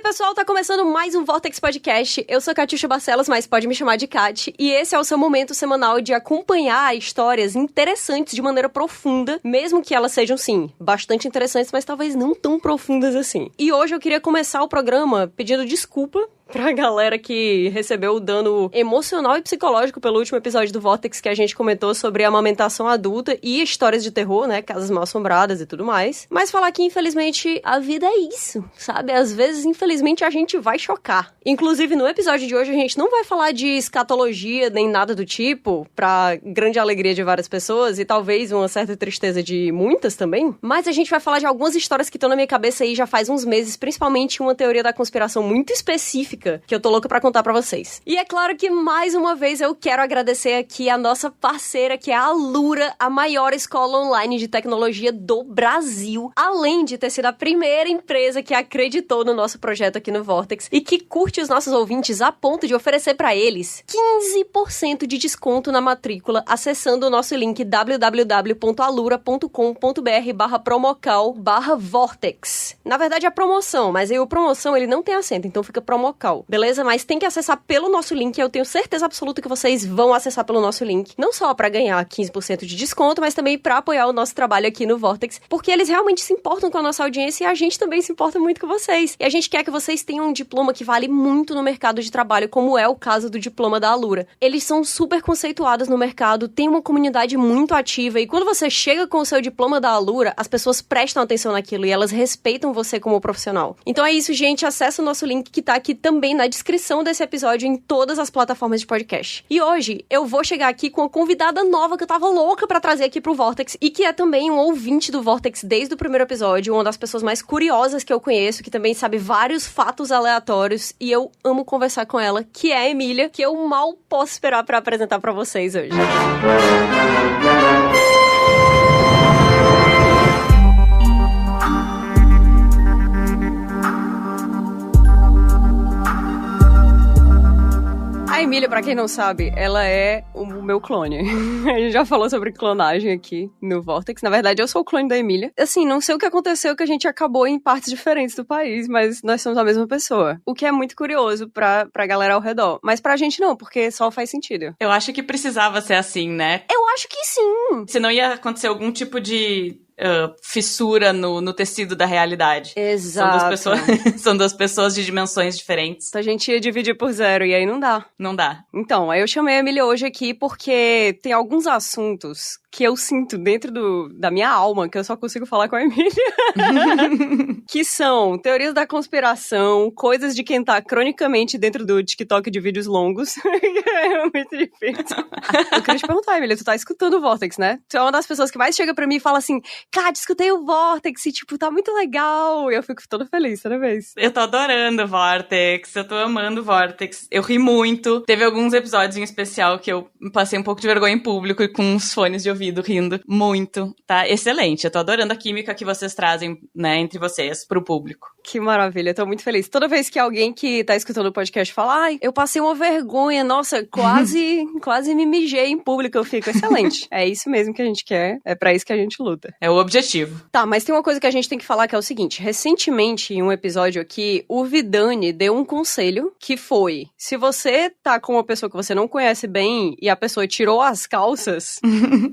aí, pessoal, tá começando mais um Vortex Podcast. Eu sou Catiuxa Barcelos, mas pode me chamar de Cati. E esse é o seu momento semanal de acompanhar histórias interessantes de maneira profunda, mesmo que elas sejam, sim, bastante interessantes, mas talvez não tão profundas assim. E hoje eu queria começar o programa pedindo desculpa pra galera que recebeu o dano emocional e psicológico pelo último episódio do Vortex que a gente comentou sobre amamentação adulta e histórias de terror, né, casas mal-assombradas e tudo mais. Mas falar que, infelizmente, a vida é isso, sabe? Às vezes, infelizmente, a gente vai chocar. Inclusive, no episódio de hoje, a gente não vai falar de escatologia nem nada do tipo, pra grande alegria de várias pessoas e talvez uma certa tristeza de muitas também, mas a gente vai falar de algumas histórias que estão na minha cabeça aí já faz uns meses, principalmente uma teoria da conspiração muito específica que eu tô louca pra contar pra vocês. E é claro que, mais uma vez, eu quero agradecer aqui a nossa parceira, que é a Alura, a maior escola online de tecnologia do Brasil, além de ter sido a primeira empresa que acreditou no nosso projeto aqui no Vortex e que curte os nossos ouvintes a ponto de oferecer pra eles 15% de desconto na matrícula acessando o nosso link www.alura.com.br/promocal/vortex. Na verdade, é promoção, mas aí o promoção ele não tem acento, então fica promocal. Beleza? Mas tem que acessar pelo nosso link, eu tenho certeza absoluta que vocês vão acessar pelo nosso link, não só pra ganhar 15% de desconto, mas também pra apoiar o nosso trabalho aqui no Vortex, porque eles realmente se importam com a nossa audiência e a gente também se importa muito com vocês. E a gente quer que vocês tenham um diploma que vale muito no mercado de trabalho, como é o caso do diploma da Alura. Eles são super conceituados no mercado, tem uma comunidade muito ativa e quando você chega com o seu diploma da Alura, as pessoas prestam atenção naquilo e elas respeitam você como profissional. Então é isso, gente, acessa o nosso link que tá aqui também na descrição desse episódio em todas as plataformas de podcast. E hoje eu vou chegar aqui com uma convidada nova que eu tava louca pra trazer aqui pro Vortex e que é também um ouvinte do Vortex desde o primeiro episódio, uma das pessoas mais curiosas que eu conheço, que também sabe vários fatos aleatórios e eu amo conversar com ela, que é a Emília, que eu mal posso esperar pra apresentar pra vocês hoje. A Emília, pra quem não sabe, ela é o meu clone. A gente já falou sobre clonagem aqui no Vortex. Na verdade, eu sou o clone da Emília. Assim, não sei o que aconteceu, que a gente acabou em partes diferentes do país, mas nós somos a mesma pessoa. O que é muito curioso pra galera ao redor. Mas pra gente não, porque só faz sentido. Eu acho que precisava ser assim, né? Eu acho que sim! Senão ia acontecer algum tipo de fissura no tecido da realidade. Exato. São duas pessoas de dimensões diferentes. A gente ia dividir por zero e aí não dá. Não dá. Então, aí eu chamei a Emília hoje aqui porque tem alguns assuntos que eu sinto dentro da minha alma, que eu só consigo falar com a Emília, que são teorias da conspiração, coisas de quem tá cronicamente dentro do TikTok de vídeos longos. É muito difícil. Eu queria te perguntar, Emília, tu tá escutando o Vortex, né? Tu é uma das pessoas que mais chega pra mim e fala assim, cara, escutei o Vortex e, tipo, tá muito legal. E eu fico toda feliz toda vez. Eu tô adorando o Vortex, eu tô amando o Vortex. Eu ri muito. Teve alguns episódios em especial que eu passei um pouco de vergonha em público e com uns fones de ouvido rindo muito. Tá excelente. Eu tô adorando a química que vocês trazem, né, entre vocês, pro público. Que maravilha, eu tô muito feliz. Toda vez que alguém que tá escutando o podcast fala, ai, eu passei uma vergonha, nossa, quase me mijei em público, eu fico, excelente. É isso mesmo que a gente quer, é pra isso que a gente luta. É o objetivo. Tá, mas tem uma coisa que a gente tem que falar que é o seguinte, recentemente, em um episódio aqui, o Vidani deu um conselho que foi, se você tá com uma pessoa que você não conhece bem e a pessoa tirou as calças,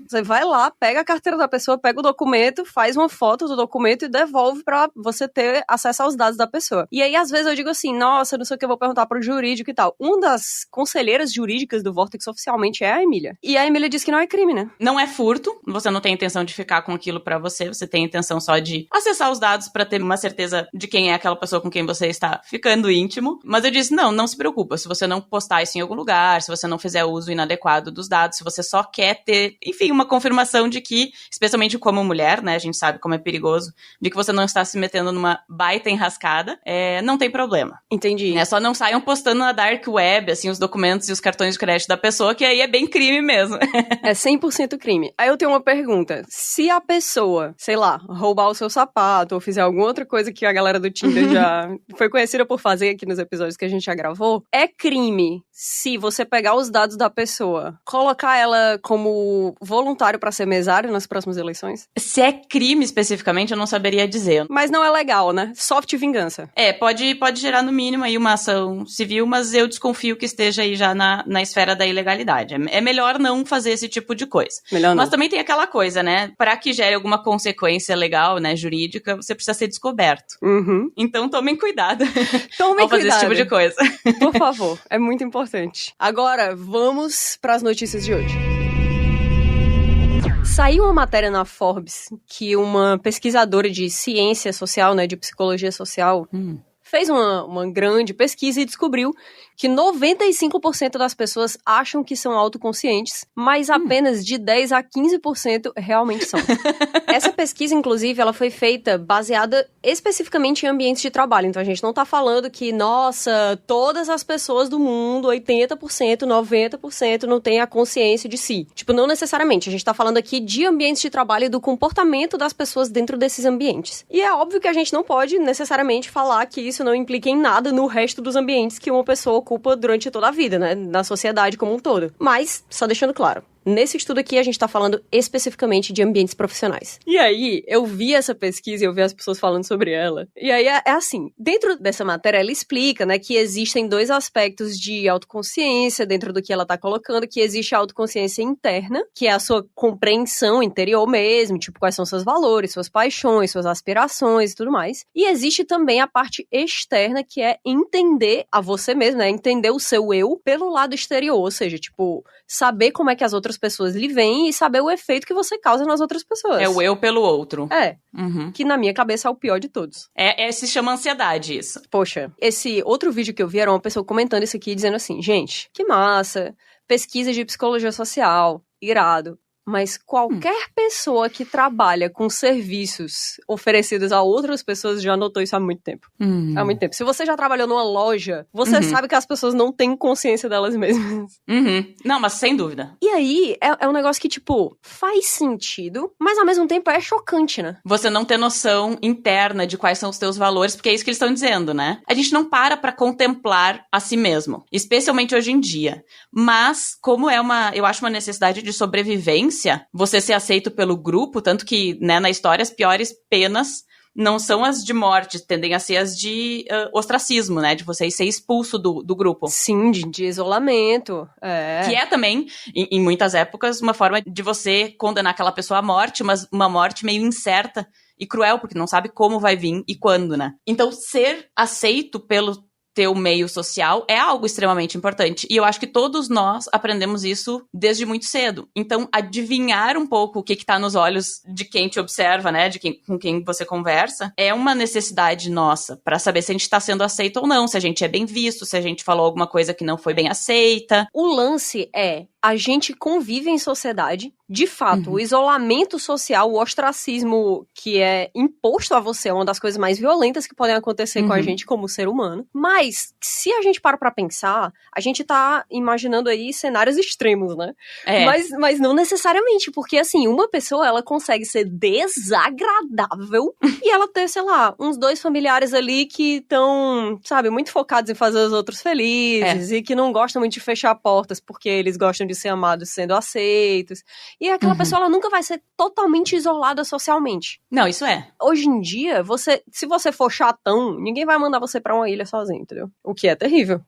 você vai lá, pega a carteira da pessoa, pega o documento, faz uma foto do documento e devolve pra você ter acesso aos dados da pessoa. E aí, às vezes, eu digo assim, nossa, não sei o que, eu vou perguntar pro jurídico e tal. Uma das conselheiras jurídicas do Vortex oficialmente é a Emília. E a Emília diz que não é crime, né? Não é furto, você não tem intenção de ficar com aquilo pra você tem intenção só de acessar os dados pra ter uma certeza de quem é aquela pessoa com quem você está ficando íntimo. Mas eu disse, não se preocupa, se você não postar isso em algum lugar, se você não fizer uso inadequado dos dados, se você só quer ter, enfim, uma confirmação de que, especialmente como mulher, né, a gente sabe como é perigoso, de que você não está se metendo numa baita enrascada, não tem problema. Entendi. Só não saiam postando na dark web, assim, os documentos e os cartões de crédito da pessoa, que aí é bem crime mesmo. É 100% crime. Aí eu tenho uma pergunta. Se a pessoa, sei lá, roubar o seu sapato ou fizer alguma outra coisa que a galera do Tinder já foi conhecida por fazer aqui nos episódios que a gente já gravou, é crime se você pegar os dados da pessoa, colocar ela como voluntário pra ser mesário nas próximas eleições? Se é crime especificamente, eu não saberia dizer. Mas não é legal, né? Soft vingança. Pode gerar no mínimo aí uma ação civil, mas eu desconfio que esteja aí já na esfera da ilegalidade. É melhor não fazer esse tipo de coisa. Melhor não. Mas também tem aquela coisa, né? Para que gere alguma consequência legal, né, jurídica, você precisa ser descoberto. Uhum. Então tomem cuidado Tomem ao fazer cuidado. esse tipo de coisa. Por favor, é muito importante. Agora, vamos para as notícias de hoje. Saiu uma matéria na Forbes que uma pesquisadora de ciência social, né, de psicologia social, fez uma grande pesquisa e descobriu que 95% das pessoas acham que são autoconscientes, mas apenas de 10 a 15% realmente são. Essa pesquisa, inclusive, ela foi feita baseada especificamente em ambientes de trabalho. Então, a gente não tá falando que, nossa, todas as pessoas do mundo, 80%, 90%, não têm a consciência de si. Tipo, não necessariamente. A gente tá falando aqui de ambientes de trabalho e do comportamento das pessoas dentro desses ambientes. E é óbvio que a gente não pode necessariamente falar que isso não implica em nada no resto dos ambientes que uma pessoa ocupa durante toda a vida, né? Na sociedade como um todo. Mas, só deixando claro, nesse estudo aqui, a gente tá falando especificamente de ambientes profissionais. E aí, eu vi essa pesquisa e eu vi as pessoas falando sobre ela. E aí, é assim, dentro dessa matéria, ela explica, né, que existem dois aspectos de autoconsciência dentro do que ela tá colocando, que existe a autoconsciência interna, que é a sua compreensão interior mesmo, tipo, quais são seus valores, suas paixões, suas aspirações e tudo mais. E existe também a parte externa, que é entender a você mesmo, né, entender o seu eu pelo lado exterior, ou seja, tipo, saber como é que as outras pessoas lhe veem e saber o efeito que você causa nas outras pessoas. É o eu pelo outro. Que na minha cabeça é o pior de todos. Se chama ansiedade isso. Poxa, esse outro vídeo que eu vi era uma pessoa comentando isso aqui, dizendo assim, gente, que massa, pesquisa de psicologia social, irado. Mas qualquer pessoa que trabalha com serviços oferecidos a outras pessoas já notou isso há muito tempo. Há muito tempo. Se você já trabalhou numa loja, você sabe que as pessoas não têm consciência delas mesmas. Não, mas sem dúvida. E aí, é um negócio que, tipo, faz sentido, mas ao mesmo tempo é chocante, né? Você não ter noção interna de quais são os teus valores, porque é isso que eles estão dizendo, né? A gente não para pra contemplar a si mesmo, especialmente hoje em dia. Mas, como eu acho uma necessidade de sobrevivência, você ser aceito pelo grupo, tanto que, né, na história, as piores penas não são as de morte, tendem a ser as de ostracismo, né, de você ser expulso do grupo. Sim, de isolamento. Que é também, em muitas épocas, uma forma de você condenar aquela pessoa à morte, mas uma morte meio incerta e cruel, porque não sabe como vai vir e quando, né. Então, ser aceito pelo teu meio social é algo extremamente importante. E eu acho que todos nós aprendemos isso desde muito cedo. Então, adivinhar um pouco o que tá nos olhos de quem te observa, né, com quem você conversa, é uma necessidade nossa para saber se a gente tá sendo aceito ou não, se a gente é bem visto, se a gente falou alguma coisa que não foi bem aceita. O lance é, a gente convive em sociedade, de fato, o isolamento social, o ostracismo que é imposto a você é uma das coisas mais violentas que podem acontecer com a gente como ser humano. Mas, se a gente para pra pensar, a gente tá imaginando aí cenários extremos, né? Mas não necessariamente, porque assim, uma pessoa, ela consegue ser desagradável e ela ter, sei lá, uns 2 familiares ali que estão, sabe, muito focados em fazer os outros felizes e que não gostam muito de fechar portas porque eles gostam de ser amados sendo aceitos. E aquela pessoa, ela nunca vai ser totalmente isolada socialmente. Não, isso é. Hoje em dia, se você for chatão, ninguém vai mandar você pra uma ilha sozinho, entendeu? O que é terrível.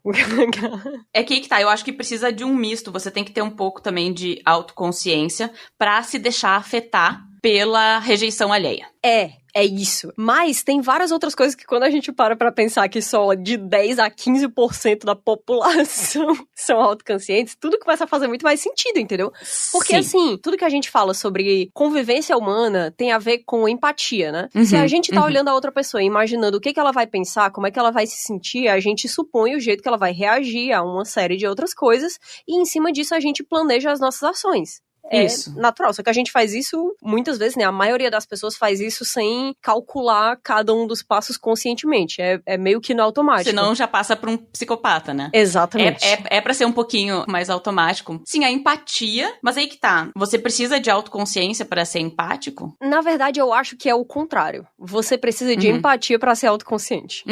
É que tá, eu acho que precisa de um misto. Você tem que ter um pouco também de autoconsciência pra se deixar afetar pela rejeição alheia. É isso. Mas tem várias outras coisas que quando a gente para pra pensar que só de 10 a 15% da população são autoconscientes, tudo começa a fazer muito mais sentido, entendeu? Porque assim, tudo que a gente fala sobre convivência humana tem a ver com empatia, né? Se a gente tá olhando a outra pessoa e imaginando o que ela vai pensar, como é que ela vai se sentir, a gente supõe o jeito que ela vai reagir a uma série de outras coisas e em cima disso a gente planeja as nossas ações. Isso. Natural, só que a gente faz isso muitas vezes, né? A maioria das pessoas faz isso sem calcular cada um dos passos conscientemente. É meio que no automático. Senão já passa pra um psicopata, né? Exatamente. É pra ser um pouquinho mais automático. Sim, a empatia, mas aí que tá. Você precisa de autoconsciência pra ser empático? Na verdade, eu acho que é o contrário. Você precisa de empatia pra ser autoconsciente.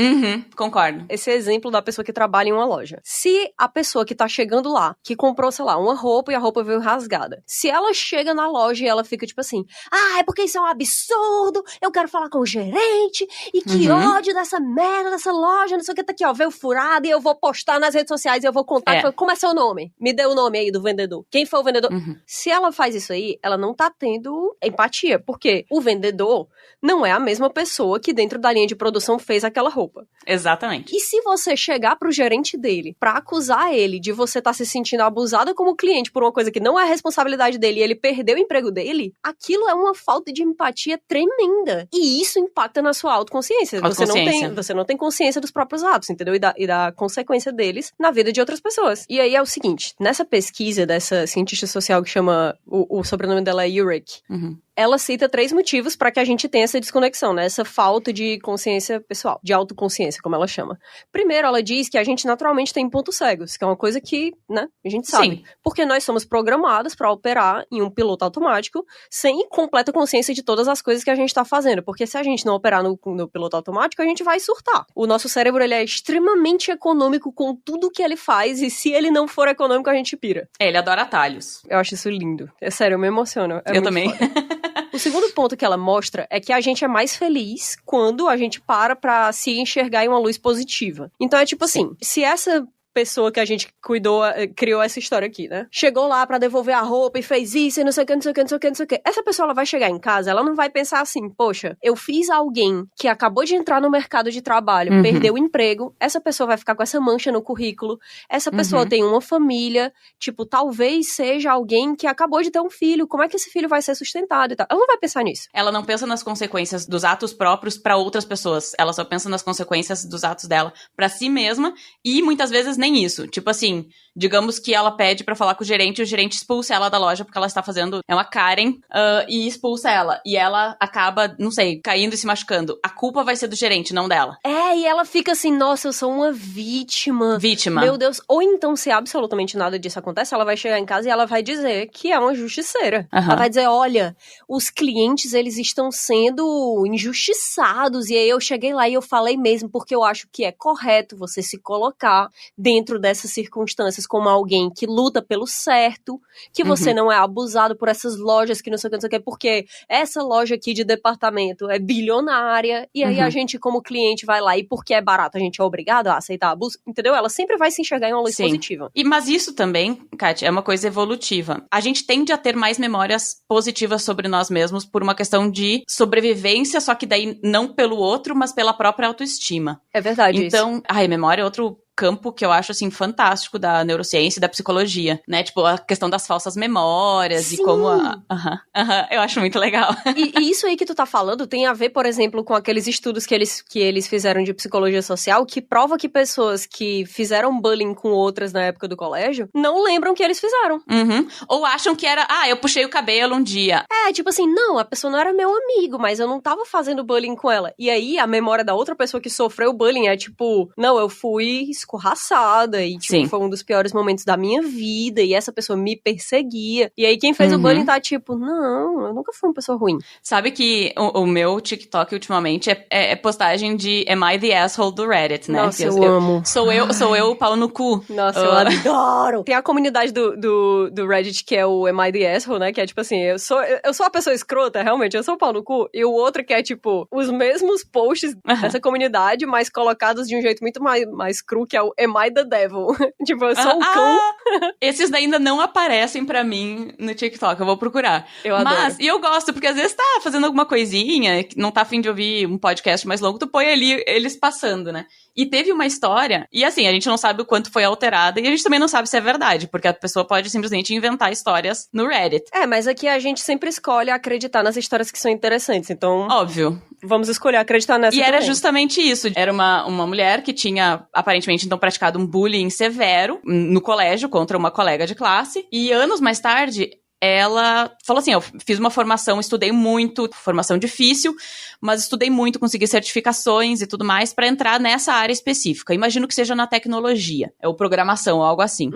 Concordo. Esse é o exemplo da pessoa que trabalha em uma loja. Se a pessoa que tá chegando lá, que comprou, sei lá, uma roupa e a roupa veio rasgada, Se ela chega na loja e ela fica tipo assim, é porque isso é um absurdo, eu quero falar com o gerente, e que ódio dessa merda, dessa loja, não sei o que, tá aqui, ó, veio furado, e eu vou postar nas redes sociais, e eu vou contar, como é seu nome? Me dê o nome aí do vendedor. Quem foi o vendedor? Se ela faz isso aí, ela não tá tendo empatia, porque o vendedor não é a mesma pessoa que dentro da linha de produção fez aquela roupa. Exatamente. E se você chegar pro gerente dele pra acusar ele de você tá se sentindo abusada como cliente por uma coisa que não é responsabilidade dele e ele perdeu o emprego dele, aquilo é uma falta de empatia tremenda. E isso impacta na sua autoconsciência. Você não tem consciência dos próprios atos, entendeu? E da consequência deles na vida de outras pessoas. E aí é o seguinte, nessa pesquisa dessa cientista social que chama, o sobrenome dela é Urich, ela cita 3 motivos pra que a gente tenha essa desconexão, né? Essa falta de consciência pessoal, de autoconsciência, como ela chama. Primeiro, ela diz que a gente naturalmente tem pontos cegos, que é uma coisa que, né, a gente sabe. Sim. Porque nós somos programados pra operar em um piloto automático sem completa consciência de todas as coisas que a gente tá fazendo. Porque se a gente não operar no piloto automático, a gente vai surtar. O nosso cérebro, ele é extremamente econômico com tudo que ele faz, e se ele não for econômico, a gente pira. Ele adora atalhos. Eu acho isso lindo. É sério, eu me emociono. Eu também. O segundo ponto que ela mostra é que a gente é mais feliz quando a gente para pra se enxergar em uma luz positiva. Então é tipo assim, se essa pessoa que a gente criou essa história aqui, né? Chegou lá pra devolver a roupa e fez isso e não sei o que, não sei o que, não sei o que, não sei o que. Essa pessoa, ela vai chegar em casa, ela não vai pensar assim, poxa, eu fiz alguém que acabou de entrar no mercado de trabalho, perdeu o emprego, essa pessoa vai ficar com essa mancha no currículo, essa pessoa tem uma família, tipo, talvez seja alguém que acabou de ter um filho, como é que esse filho vai ser sustentado e tal? Ela não vai pensar nisso. Ela não pensa nas consequências dos atos próprios pra outras pessoas, ela só pensa nas consequências dos atos dela pra si mesma, e muitas vezes nem isso. Tipo assim, digamos que ela pede pra falar com o gerente expulsa ela da loja porque ela está fazendo, é uma Karen, e expulsa ela. E ela acaba, não sei, caindo e se machucando. A culpa vai ser do gerente, não dela. E ela fica assim, nossa, eu sou uma vítima. Vítima. Meu Deus. Ou então, se absolutamente nada disso acontece, ela vai chegar em casa e ela vai dizer que é uma justiceira. Ela vai dizer, olha, os clientes, eles estão sendo injustiçados. E aí eu cheguei lá e eu falei mesmo, porque eu acho que é correto você se colocar dentro dessas circunstâncias como alguém que luta pelo certo, que você não é abusado por essas lojas que não sei o que, não sei o que, porque essa loja aqui de departamento é bilionária, e aí a gente como cliente vai lá e porque é barato a gente é obrigado a aceitar abuso, entendeu? Ela sempre vai se enxergar em uma luz positiva. Mas isso também, Kátia, é uma coisa evolutiva. A gente tende a ter mais memórias positivas sobre nós mesmos por uma questão de sobrevivência, só que daí não pelo outro, mas pela própria autoestima. É verdade isso. Então, a memória é outro campo que eu acho, assim, fantástico da neurociência e da psicologia, né? Tipo, a questão das falsas memórias e como eu acho muito legal. E isso aí que tu tá falando tem a ver, por exemplo, com aqueles estudos que eles fizeram de psicologia social, que prova que pessoas que fizeram bullying com outras na época do colégio não lembram que eles fizeram. Ou acham que era, eu puxei o cabelo um dia. Tipo assim, não, a pessoa não era meu amigo, mas eu não tava fazendo bullying com ela. E aí, a memória da outra pessoa que sofreu bullying é tipo, não, eu fui escorraçada e tipo, foi um dos piores momentos da minha vida e essa pessoa me perseguia. E aí quem fez o bullying tá tipo, não, eu nunca fui uma pessoa ruim. Sabe que o meu TikTok ultimamente é postagem de Am I the Asshole do Reddit, né? Nossa, eu amo. Sou eu o pau no cu. Nossa, eu adoro. Tem a comunidade do Reddit que é o Am I the Asshole, né? Que é tipo assim, eu sou a pessoa escrota, realmente, eu sou o pau no cu. E o outro que é tipo, os mesmos posts dessa comunidade, mas colocados de um jeito muito mais cru, que é o Am I the Devil? Tipo, eu sou o cão. Esses ainda não aparecem pra mim no TikTok, eu vou procurar. Eu adoro. E eu gosto, porque às vezes tá fazendo alguma coisinha, não tá a fim de ouvir um podcast mais longo, tu põe ali eles passando, né? E teve uma história, e assim, a gente não sabe o quanto foi alterada, e a gente também não sabe se é verdade, porque a pessoa pode simplesmente inventar histórias no Reddit. Mas aqui a gente sempre escolhe acreditar nas histórias que são interessantes, então... Óbvio. Vamos escolher acreditar nessa E também. era justamente isso. Era uma mulher que tinha, aparentemente, então, praticado um bullying severo no colégio contra uma colega de classe, e anos mais tarde... ela falou assim, eu fiz uma formação, estudei muito, formação difícil, mas estudei muito, consegui certificações e tudo mais pra entrar nessa área específica. Imagino que seja na tecnologia, ou programação, ou algo assim.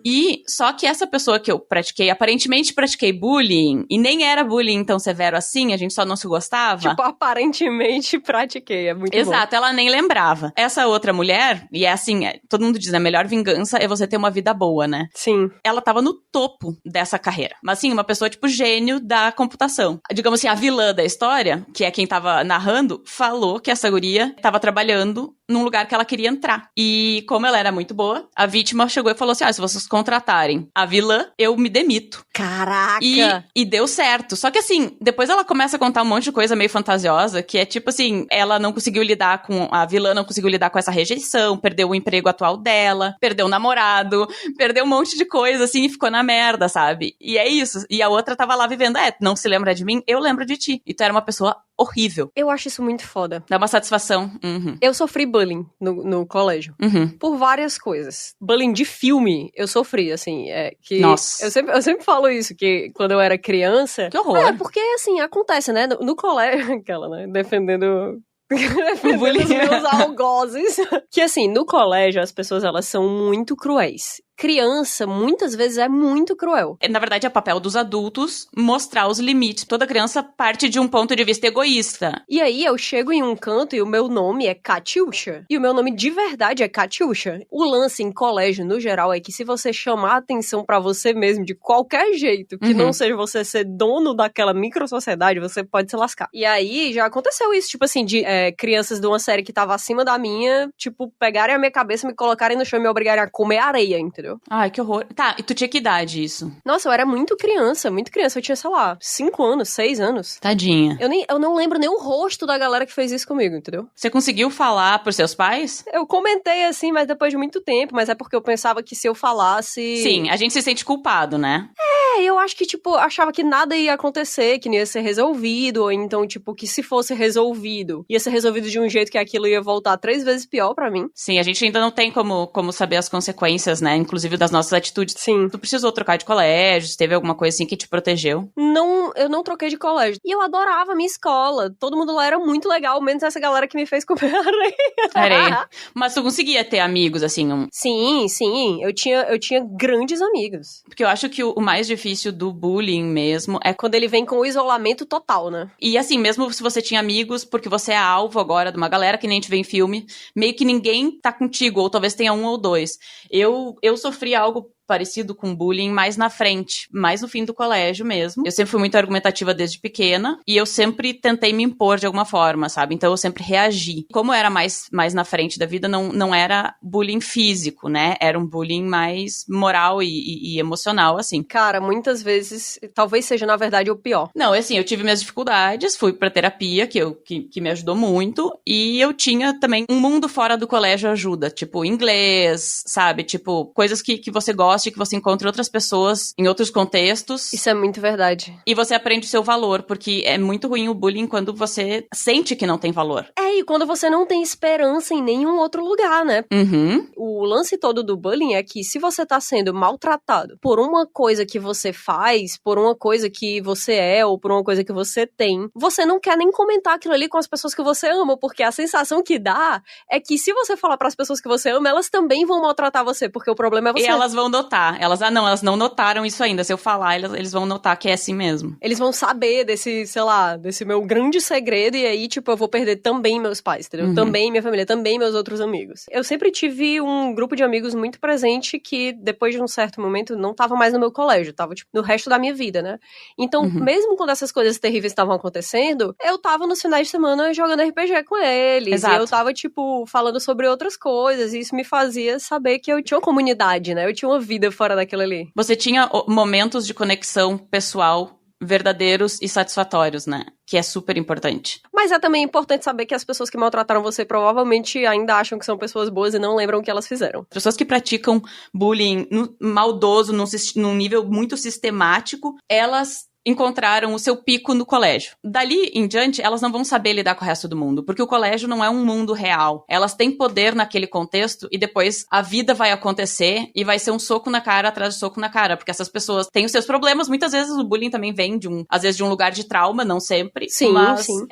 E só que essa pessoa que eu aparentemente pratiquei bullying, e nem era bullying tão severo assim, a gente só não se gostava. Tipo, aparentemente pratiquei, é muito Exato, ela nem lembrava. Essa outra mulher, e é assim, todo mundo diz, a melhor vingança é você ter uma vida boa, né? Sim. Ela tava no topo dessa carreira. Mas sim, uma pessoa tipo gênio da computação. Digamos assim, a vilã da história, que é quem tava narrando, falou que essa guria tava trabalhando num lugar que ela queria entrar. E como ela era muito boa, a vítima chegou e falou assim, se vocês contratarem a vilã, eu me demito. Caraca! E deu certo. Só que assim, depois ela começa a contar um monte de coisa meio fantasiosa, que é tipo assim, ela não conseguiu lidar com, a vilã não conseguiu lidar com essa rejeição, perdeu o emprego atual dela, perdeu o namorado, perdeu um monte de coisa assim e ficou na merda, sabe? E é isso. E a outra tava lá vivendo, não se lembra de mim? Eu lembro de ti. E tu era uma pessoa horrível. Eu acho isso muito foda. Dá uma satisfação. Uhum. Eu sofri bullying no colégio. Uhum. Por várias coisas. Bullying de filme, eu sofri, assim. Nossa. Eu sempre falo isso, que quando eu era criança... Que horror. Porque, assim, acontece, né? No colégio, aquela, né? Defendendo os meus algozes. Que, assim, no colégio, as pessoas, elas são muito cruéis. Criança, muitas vezes, é muito cruel. Na verdade, é papel dos adultos mostrar os limites. Toda criança parte de um ponto de vista egoísta. E aí, eu chego em um canto e o meu nome é Katiusha. E o meu nome de verdade é Katiusha. O lance em colégio, no geral, é que se você chamar atenção pra você mesmo de qualquer jeito, que não seja você ser dono daquela micro-sociedade, você pode se lascar. E aí, já aconteceu isso, tipo assim, de crianças de uma série que tava acima da minha, tipo, pegarem a minha cabeça, me colocarem no chão e me obrigarem a comer areia, entendeu? Ai, que horror. Tá, e tu tinha que idade isso? Nossa, eu era muito criança. Eu tinha, sei lá, 5 anos, 6 anos. Tadinha. Eu não lembro nem o rosto da galera que fez isso comigo, entendeu? Você conseguiu falar pros seus pais? Eu comentei assim, mas depois de muito tempo, mas é porque eu pensava que se eu falasse... Sim, a gente se sente culpado, né? Eu acho que, tipo, achava que nada ia acontecer, que não ia ser resolvido, ou então, tipo, que se fosse resolvido, ia ser resolvido de um jeito que aquilo ia voltar 3 vezes pior pra mim. Sim, a gente ainda não tem como saber as consequências, né? Inclusive das nossas atitudes. Sim. Tu precisou trocar de colégio, se teve alguma coisa assim que te protegeu? Não, eu não troquei de colégio. E eu adorava a minha escola. Todo mundo lá era muito legal, menos essa galera que me fez comer Areia. Mas tu conseguia ter amigos, assim? Sim. Eu tinha grandes amigos. Porque eu acho que o mais difícil do bullying mesmo é quando ele vem com o isolamento total, né? E assim, mesmo se você tinha amigos, porque você é alvo agora de uma galera que nem te vê em filme, meio que ninguém tá contigo, ou talvez tenha um ou dois. Eu sofri algo parecido com bullying mais na frente, mais no fim do colégio mesmo. Eu sempre fui muito argumentativa desde pequena e eu sempre tentei me impor de alguma forma, sabe? Então eu sempre reagi. Como era mais na frente da vida, não era bullying físico, né? Era um bullying mais moral e emocional, assim. Cara, muitas vezes, talvez seja na verdade o pior. Não, assim, eu tive minhas dificuldades, fui pra terapia, que me ajudou muito, e eu tinha também um mundo fora do colégio ajuda, tipo inglês, sabe? Tipo, coisas que você gosta, que você encontra outras pessoas em outros contextos. Isso é muito verdade. E você aprende o seu valor, porque é muito ruim o bullying quando você sente que não tem valor. E quando você não tem esperança em nenhum outro lugar, né? Uhum. O lance todo do bullying é que se você tá sendo maltratado por uma coisa que você faz, por uma coisa que você é, ou por uma coisa que você tem, você não quer nem comentar aquilo ali com as pessoas que você ama, porque a sensação que dá é que se você falar pras pessoas que você ama, elas também vão maltratar você, porque o problema é você. E elas vão notar. Elas não notaram isso ainda. Se eu falar, eles vão notar que é assim mesmo. Eles vão saber desse, sei lá, desse meu grande segredo e aí, tipo, eu vou perder também meus pais, entendeu? Uhum. Também minha família, também meus outros amigos. Eu sempre tive um grupo de amigos muito presente que, depois de um certo momento, não tava mais no meu colégio, tava, tipo, no resto da minha vida, né? Então, mesmo quando essas coisas terríveis estavam acontecendo, eu tava nos finais de semana jogando RPG com eles. Exato. E eu tava, tipo, falando sobre outras coisas, e isso me fazia saber que eu tinha uma comunidade, né? Eu tinha uma vida fora daquilo ali. Você tinha momentos de conexão pessoal verdadeiros e satisfatórios, né? Que é super importante. Mas é também importante saber que as pessoas que maltrataram você provavelmente ainda acham que são pessoas boas e não lembram o que elas fizeram. Pessoas que praticam bullying maldoso, num nível muito sistemático, elas encontraram o seu pico no colégio. Dali em diante, elas não vão saber lidar com o resto do mundo, porque o colégio não é um mundo real. Elas têm poder naquele contexto e depois a vida vai acontecer e vai ser um soco na cara atrás de soco na cara, porque essas pessoas têm os seus problemas. Muitas vezes o bullying também vem às vezes de um lugar de trauma, não sempre. Sim, mas sim.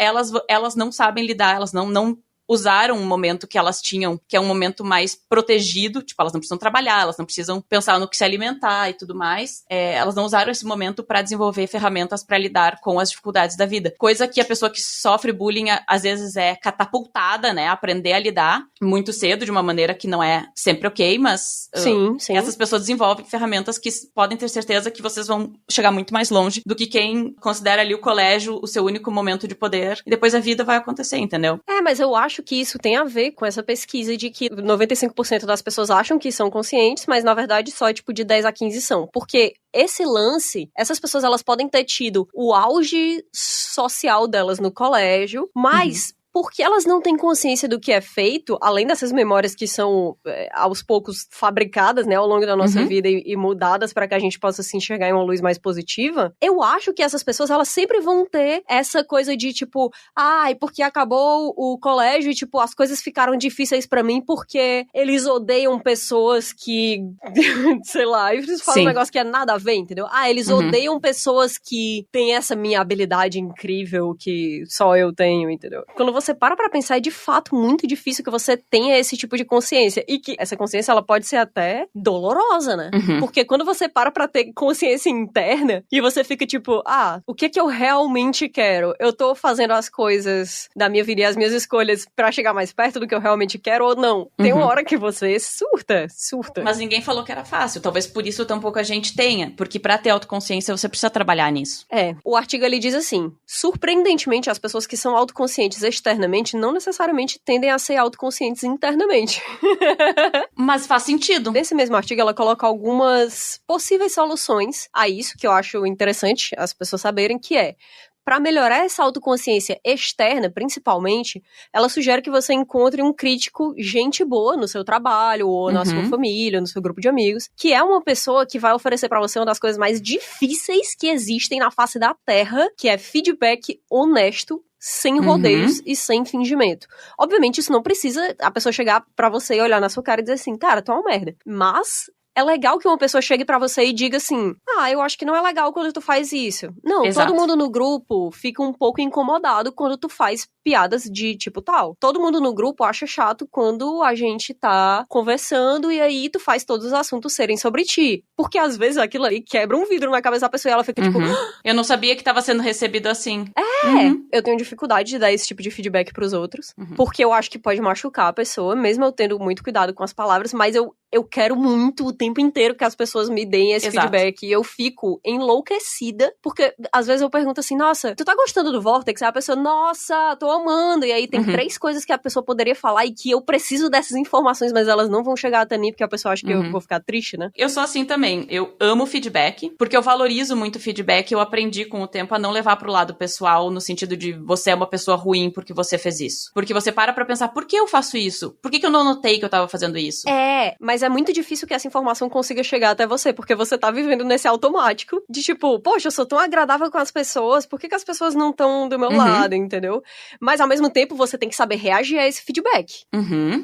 Elas não sabem lidar, elas não usaram um momento que elas tinham, que é um momento mais protegido, tipo, elas não precisam trabalhar, elas não precisam pensar no que se alimentar e tudo mais. Elas não usaram esse momento para desenvolver ferramentas para lidar com as dificuldades da vida. Coisa que a pessoa que sofre bullying, às vezes, é catapultada, né, a aprender a lidar muito cedo, de uma maneira que não é sempre ok, mas sim. Essas pessoas desenvolvem ferramentas que podem ter certeza que vocês vão chegar muito mais longe do que quem considera ali o colégio o seu único momento de poder, e depois a vida vai acontecer, entendeu? Mas eu acho que isso tem a ver com essa pesquisa de que 95% das pessoas acham que são conscientes, mas na verdade só tipo de 10 a 15 são. Porque esse lance, essas pessoas elas podem ter tido o auge social delas no colégio, mas porque elas não têm consciência do que é feito, além dessas memórias que são, aos poucos, fabricadas, né, ao longo da nossa vida e mudadas para que a gente possa se enxergar em uma luz mais positiva, eu acho que essas pessoas, elas sempre vão ter essa coisa de, tipo, porque acabou o colégio e, tipo, as coisas ficaram difíceis para mim porque eles odeiam pessoas que, sei lá, eles falam um negócio que é nada a ver, entendeu? Eles odeiam pessoas que têm essa minha habilidade incrível que só eu tenho, entendeu? Quando você para pra pensar, é de fato muito difícil que você tenha esse tipo de consciência. E que essa consciência, ela pode ser até dolorosa, né? Porque quando você para pra ter consciência interna e você fica tipo, o que é que eu realmente quero? Eu tô fazendo as coisas da minha vida e as minhas escolhas pra chegar mais perto do que eu realmente quero ou não? Tem uma hora que você surta. Mas ninguém falou que era fácil. Talvez por isso tão pouca gente tenha. Porque pra ter autoconsciência, você precisa trabalhar nisso. O artigo ali diz assim, surpreendentemente, as pessoas que são autoconscientes externamente não necessariamente tendem a ser autoconscientes internamente. Mas faz sentido. Nesse mesmo artigo, ela coloca algumas possíveis soluções a isso, que eu acho interessante as pessoas saberem, que é, para melhorar essa autoconsciência externa, principalmente, ela sugere que você encontre um crítico gente boa no seu trabalho, ou na sua família, ou no seu grupo de amigos, que é uma pessoa que vai oferecer para você uma das coisas mais difíceis que existem na face da Terra, que é feedback honesto, sem rodeios e sem fingimento. Obviamente, isso não precisa a pessoa chegar pra você e olhar na sua cara e dizer assim, cara, tu é uma merda. Mas é legal que uma pessoa chegue pra você e diga assim, eu acho que não é legal quando tu faz isso. Não, Exato. Todo mundo no grupo fica um pouco incomodado quando tu faz piadas de tipo tal. Todo mundo no grupo acha chato quando a gente tá conversando e aí tu faz todos os assuntos serem sobre ti. Porque às vezes aquilo ali quebra um vidro na cabeça da pessoa e ela fica tipo... Eu não sabia que tava sendo recebido assim. Eu tenho dificuldade de dar esse tipo de feedback pros outros, porque eu acho que pode machucar a pessoa, mesmo eu tendo muito cuidado com as palavras, mas eu quero muito o tempo inteiro que as pessoas me deem esse feedback, e eu fico enlouquecida, porque às vezes eu pergunto assim, nossa, tu tá gostando do Vortex? Aí a pessoa, nossa, tô amando, e aí tem 3 coisas que a pessoa poderia falar e que eu preciso dessas informações, mas elas não vão chegar até mim, porque a pessoa acha que eu vou ficar triste, né? Eu sou assim também, eu amo feedback, porque eu valorizo muito feedback, eu aprendi com o tempo a não levar pro lado pessoal, no sentido de você é uma pessoa ruim porque você fez isso. Porque você para pra pensar, por que eu faço isso? Por que eu não notei que eu tava fazendo isso? Mas é muito difícil que essa informação consiga chegar até você, porque você tá vivendo nesse automático de tipo, poxa, eu sou tão agradável com as pessoas, por que as pessoas não estão do meu lado, entendeu? Mas ao mesmo tempo você tem que saber reagir a esse feedback.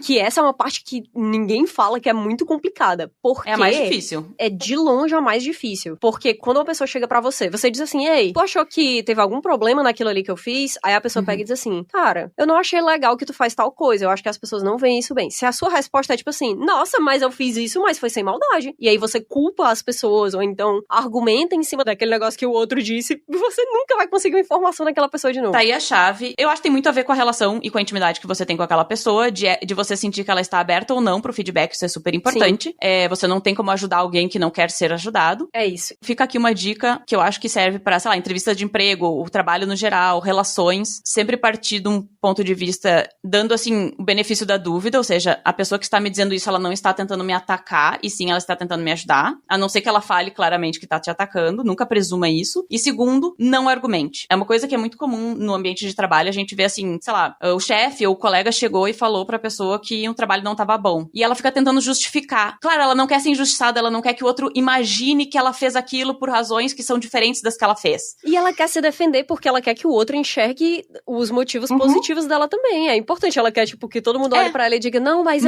Que essa é uma parte que ninguém fala, que é muito complicada. Porque é a mais difícil. É de longe a mais difícil. Porque quando uma pessoa chega pra você diz assim, ei, tu achou que teve algum problema naquilo ali que eu fiz? Aí a pessoa pega e diz assim, cara, eu não achei legal que tu faz tal coisa, eu acho que as pessoas não veem isso bem. Se a sua resposta é tipo assim, nossa, mas eu fiz isso, mas foi sem maldade. E aí você culpa as pessoas, ou então argumenta em cima daquele negócio que o outro disse, e você nunca vai conseguir uma informação daquela pessoa de novo. Tá aí a chave. Eu acho que tem muito a ver com a relação e com a intimidade que você tem com aquela pessoa, de você sentir que ela está aberta ou não pro feedback, isso é super importante. Você não tem como ajudar alguém que não quer ser ajudado. É isso. Fica aqui uma dica que eu acho que serve pra, sei lá, entrevista de emprego, o trabalho no geral, relações, sempre partir de um ponto de vista dando, assim, o benefício da dúvida, ou seja, a pessoa que está me dizendo isso, ela não está tentando me atacar, e sim, ela está tentando me ajudar, a não ser que ela fale claramente que tá te atacando, nunca presuma isso. E segundo, não argumente. É uma coisa que é muito comum no ambiente de trabalho, a gente vê assim, sei lá, o chefe ou o colega chegou e falou pra pessoa que o trabalho não tava bom. E ela fica tentando justificar. Claro, ela não quer ser injustiçada, ela não quer que o outro imagine que ela fez aquilo por razões que são diferentes das que ela fez. E ela quer se defender porque ela quer que o outro enxergue os motivos positivos dela também. É importante, ela quer, tipo, que todo mundo olhe pra ela e diga, não, mas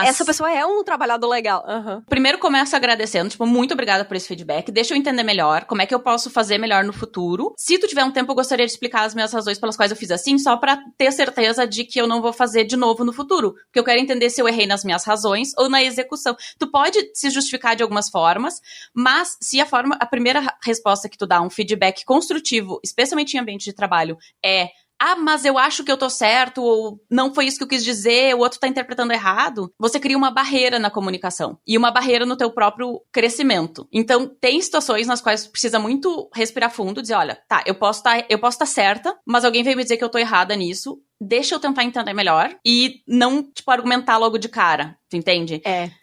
essa pessoa é um trabalhador legal. Primeiro começa agradecendo, tipo, muito obrigada por esse feedback, deixa eu entender melhor como é que eu posso fazer melhor no futuro. Se tu tiver um tempo, eu gostaria de explicar as minhas razões pelas quais eu fiz assim, só pra ter certeza de que eu não vou fazer de novo no futuro. Porque eu quero entender se eu errei nas minhas razões ou na execução. Tu pode se justificar de algumas formas, mas se a primeira resposta que tu dá, um feedback construtivo, especialmente em ambiente de trabalho, mas eu acho que eu tô certo, ou não foi isso que eu quis dizer, o outro tá interpretando errado, você cria uma barreira na comunicação. E uma barreira no teu próprio crescimento. Então, tem situações nas quais precisa muito respirar fundo, dizer, olha, tá, eu posso tá certa, mas alguém veio me dizer que eu tô errada nisso, deixa eu tentar entender melhor e não, tipo, argumentar logo de cara, tu entende?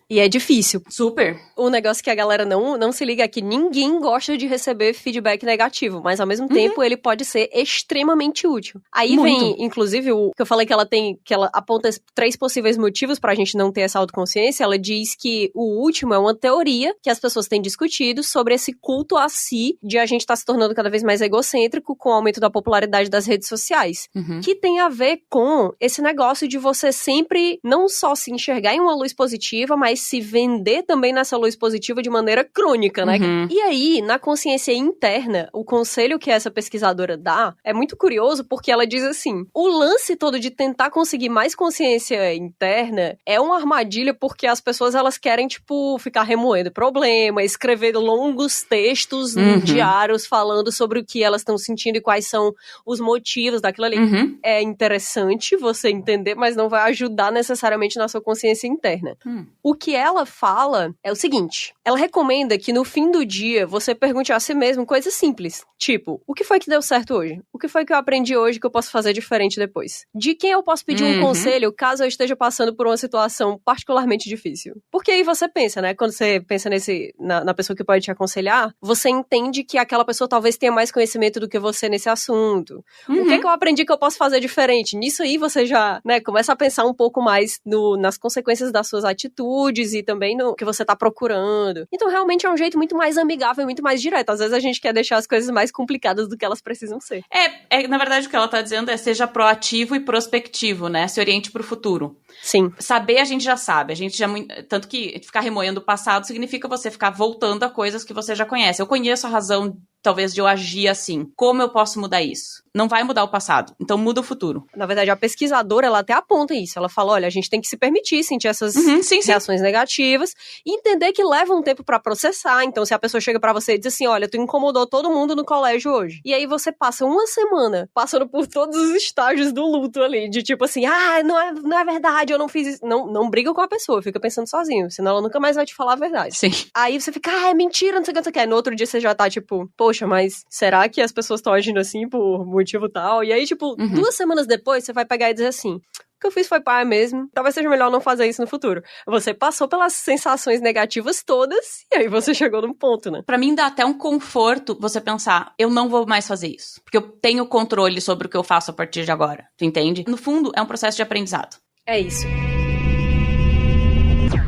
E é difícil. Super. O negócio que a galera não se liga é que ninguém gosta de receber feedback negativo, mas ao mesmo tempo ele pode ser extremamente útil. Aí vem, inclusive, o que eu falei que ela aponta 3 possíveis motivos pra gente não ter essa autoconsciência. Ela diz que o último é uma teoria que as pessoas têm discutido sobre esse culto a si, de a gente tá se tornando cada vez mais egocêntrico com o aumento da popularidade das redes sociais. Que tem a ver com esse negócio de você sempre não só se enxergar em uma luz positiva, mas se vender também nessa luz positiva de maneira crônica, né? E aí, na consciência interna, o conselho que essa pesquisadora dá é muito curioso, porque ela diz assim, o lance todo de tentar conseguir mais consciência interna é uma armadilha, porque as pessoas, elas querem, tipo, ficar remoendo problema, escrever longos textos diários falando sobre o que elas estão sentindo e quais são os motivos daquilo ali. É interessante você entender, mas não vai ajudar necessariamente na sua consciência interna. O que ela fala é o seguinte, ela recomenda que no fim do dia você pergunte a si mesmo coisas simples, tipo, o que foi que deu certo hoje? O que foi que eu aprendi hoje que eu posso fazer diferente depois? De quem eu posso pedir um conselho caso eu esteja passando por uma situação particularmente difícil? Porque aí você pensa, né, quando você pensa na pessoa que pode te aconselhar, você entende que aquela pessoa talvez tenha mais conhecimento do que você nesse assunto. O que é que eu aprendi que eu posso fazer diferente? Nisso aí você já, né, começa a pensar um pouco mais nas consequências das suas atitudes e também no que você tá procurando. Então, realmente é um jeito muito mais amigável e muito mais direto. Às vezes a gente quer deixar as coisas mais complicadas do que elas precisam ser. Na verdade, o que ela tá dizendo é seja proativo e prospectivo, né? Se oriente pro futuro. Sim. Saber, a gente já sabe. Tanto que ficar remoendo o passado significa você ficar voltando a coisas que você já conhece. Eu conheço a razão, talvez, de eu agir assim. Como eu posso mudar isso? Não vai mudar o passado, então muda o futuro. Na verdade, a pesquisadora, ela até aponta isso. Ela fala, olha, a gente tem que se permitir sentir essas reações negativas e entender que leva um tempo pra processar. Então, se a pessoa chega pra você e diz assim, olha, tu incomodou todo mundo no colégio hoje. E aí você passa uma semana passando por todos os estágios do luto ali, de tipo assim, não é verdade, eu não fiz isso. Não briga com a pessoa, fica pensando sozinho, senão ela nunca mais vai te falar a verdade. Sim. Aí você fica, é mentira, não sei o que você quer. No outro dia você já tá tipo, poxa, mas será que as pessoas estão agindo assim por motivo tal? E aí, tipo, 2 semanas depois, você vai pegar e dizer assim, o que eu fiz foi pai mesmo, talvez seja melhor não fazer isso no futuro. Você passou pelas sensações negativas todas, e aí você chegou num ponto, né? Pra mim dá até um conforto você pensar, eu não vou mais fazer isso, porque eu tenho controle sobre o que eu faço a partir de agora, tu entende? No fundo, é um processo de aprendizado. É isso.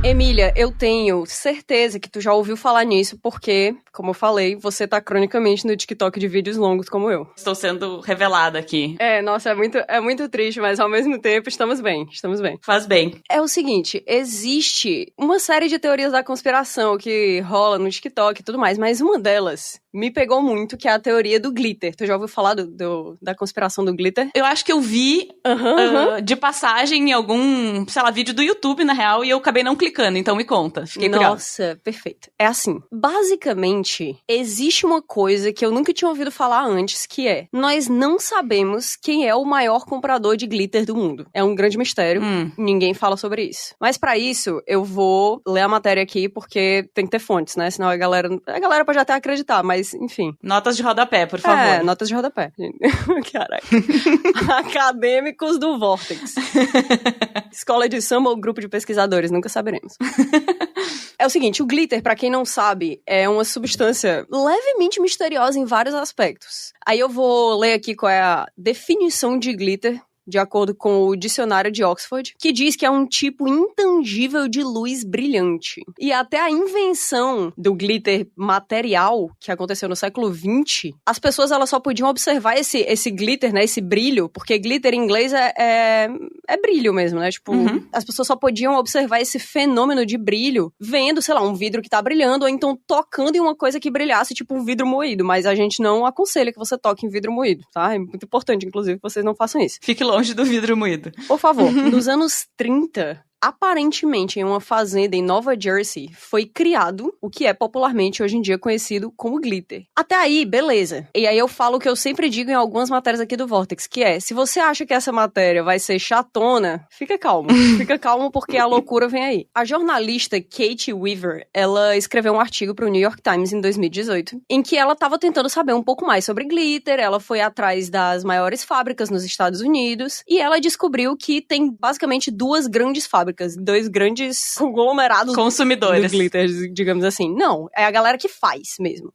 Emília, eu tenho certeza que tu já ouviu falar nisso, porque, como eu falei, você tá cronicamente no TikTok de vídeos longos como eu. Estou sendo revelada aqui. Nossa, é muito triste, mas ao mesmo tempo estamos bem. Faz bem. É o seguinte, existe uma série de teorias da conspiração que rola no TikTok e tudo mais, mas uma delas me pegou muito, que é a teoria do glitter. Tu já ouviu falar da conspiração do glitter? Eu acho que eu vi de passagem em algum, sei lá, vídeo do YouTube, na real, e eu acabei não clicando, então me conta. Fiquei curiosa. Nossa, perfeito. É assim, basicamente, existe uma coisa que eu nunca tinha ouvido falar antes, que é, nós não sabemos quem é o maior comprador de glitter do mundo. É um grande mistério, ninguém fala sobre isso. Mas pra isso, eu vou ler a matéria aqui, porque tem que ter fontes, né? Senão a galera pode até acreditar, mas enfim. Notas de rodapé, por favor. Notas de rodapé. Caraca. Acadêmicos do Vortex. Escola de samba ou grupo de pesquisadores, nunca saberemos. É o seguinte, o glitter, pra quem não sabe, é uma substância levemente misteriosa em vários aspectos. Aí eu vou ler aqui qual é a definição de glitter de acordo com o dicionário de Oxford, que diz que é um tipo intangível de luz brilhante. E até a invenção do glitter material, que aconteceu no século XX, as pessoas elas só podiam observar esse glitter, né, esse brilho, porque glitter em inglês é brilho mesmo, né, tipo, as pessoas só podiam observar esse fenômeno de brilho vendo, sei lá, um vidro que tá brilhando, ou então tocando em uma coisa que brilhasse, tipo um vidro moído, mas a gente não aconselha que você toque em vidro moído, tá? É muito importante, inclusive, que vocês não façam isso. Fique longe do vidro moído. Por favor, nos anos 30... aparentemente, em uma fazenda em Nova Jersey, foi criado o que é popularmente hoje em dia conhecido como glitter. Até aí, beleza. E aí eu falo o que eu sempre digo em algumas matérias aqui do Vortex, que é, se você acha que essa matéria vai ser chatona, fica calmo. Fica calmo porque a loucura vem aí. A jornalista Kate Weaver, ela escreveu um artigo para o New York Times em 2018, em que ela estava tentando saber um pouco mais sobre glitter, ela foi atrás das maiores fábricas nos Estados Unidos, e ela descobriu que tem basicamente duas grandes fábricas, dois grandes conglomerados consumidores do glitter, digamos assim. Não, é a galera que faz mesmo.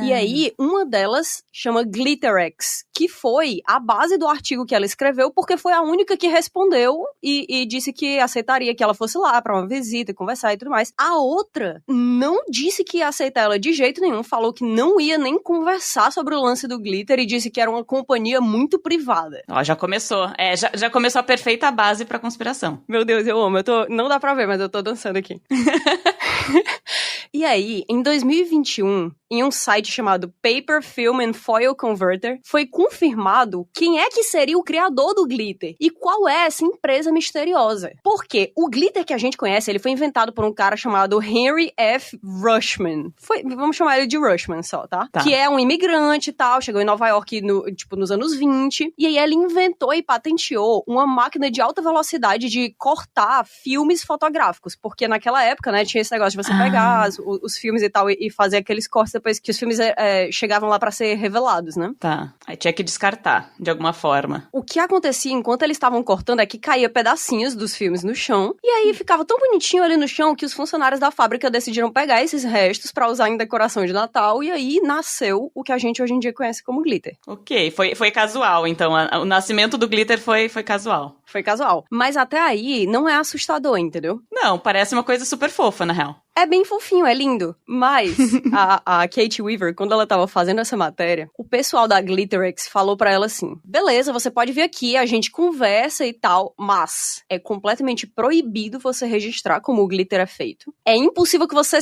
E aí, uma delas chama GlitterX, que foi a base do artigo que ela escreveu, porque foi a única que respondeu e disse que aceitaria que ela fosse lá pra uma visita, conversar e tudo mais. A outra não disse que ia aceitar ela de jeito nenhum, falou que não ia nem conversar sobre o lance do glitter e disse que era uma companhia muito privada. Ó, já começou. Já começou a perfeita base pra conspiração. Meu Deus, eu amo. Não dá pra ver, mas eu tô dançando aqui. E aí, em 2021, em um site chamado Paper, Film and Foil Converter, foi confirmado quem é que seria o criador do glitter e qual é essa empresa misteriosa. Porque o glitter que a gente conhece, ele foi inventado por um cara chamado Henry F. Rushman. Vamos chamar ele de Rushman só, tá? Que é um imigrante e tal, chegou em Nova York nos anos 20, e aí ele inventou e patenteou uma máquina de alta velocidade de cortar filmes fotográficos, porque naquela época, né, tinha esse negócio de você pegar os filmes e tal e fazer aqueles cortes depois que os filmes chegavam lá pra ser revelados, né? Tá. Aí tinha que descartar, de alguma forma. O que acontecia enquanto eles estavam cortando é que caía pedacinhos dos filmes no chão, e aí ficava tão bonitinho ali no chão que os funcionários da fábrica decidiram pegar esses restos pra usar em decoração de Natal, e aí nasceu o que a gente hoje em dia conhece como glitter. Ok, foi casual, então. O nascimento do glitter foi casual. Foi casual. Mas até aí não é assustador, entendeu? Não, parece uma coisa super fofa, na real. É bem fofinho, é lindo. Mas a Kate Weaver, quando ela tava fazendo essa matéria, o pessoal da GlitterX falou pra ela assim, beleza, você pode vir aqui, a gente conversa e tal, mas é completamente proibido você registrar como o glitter é feito. É impossível que você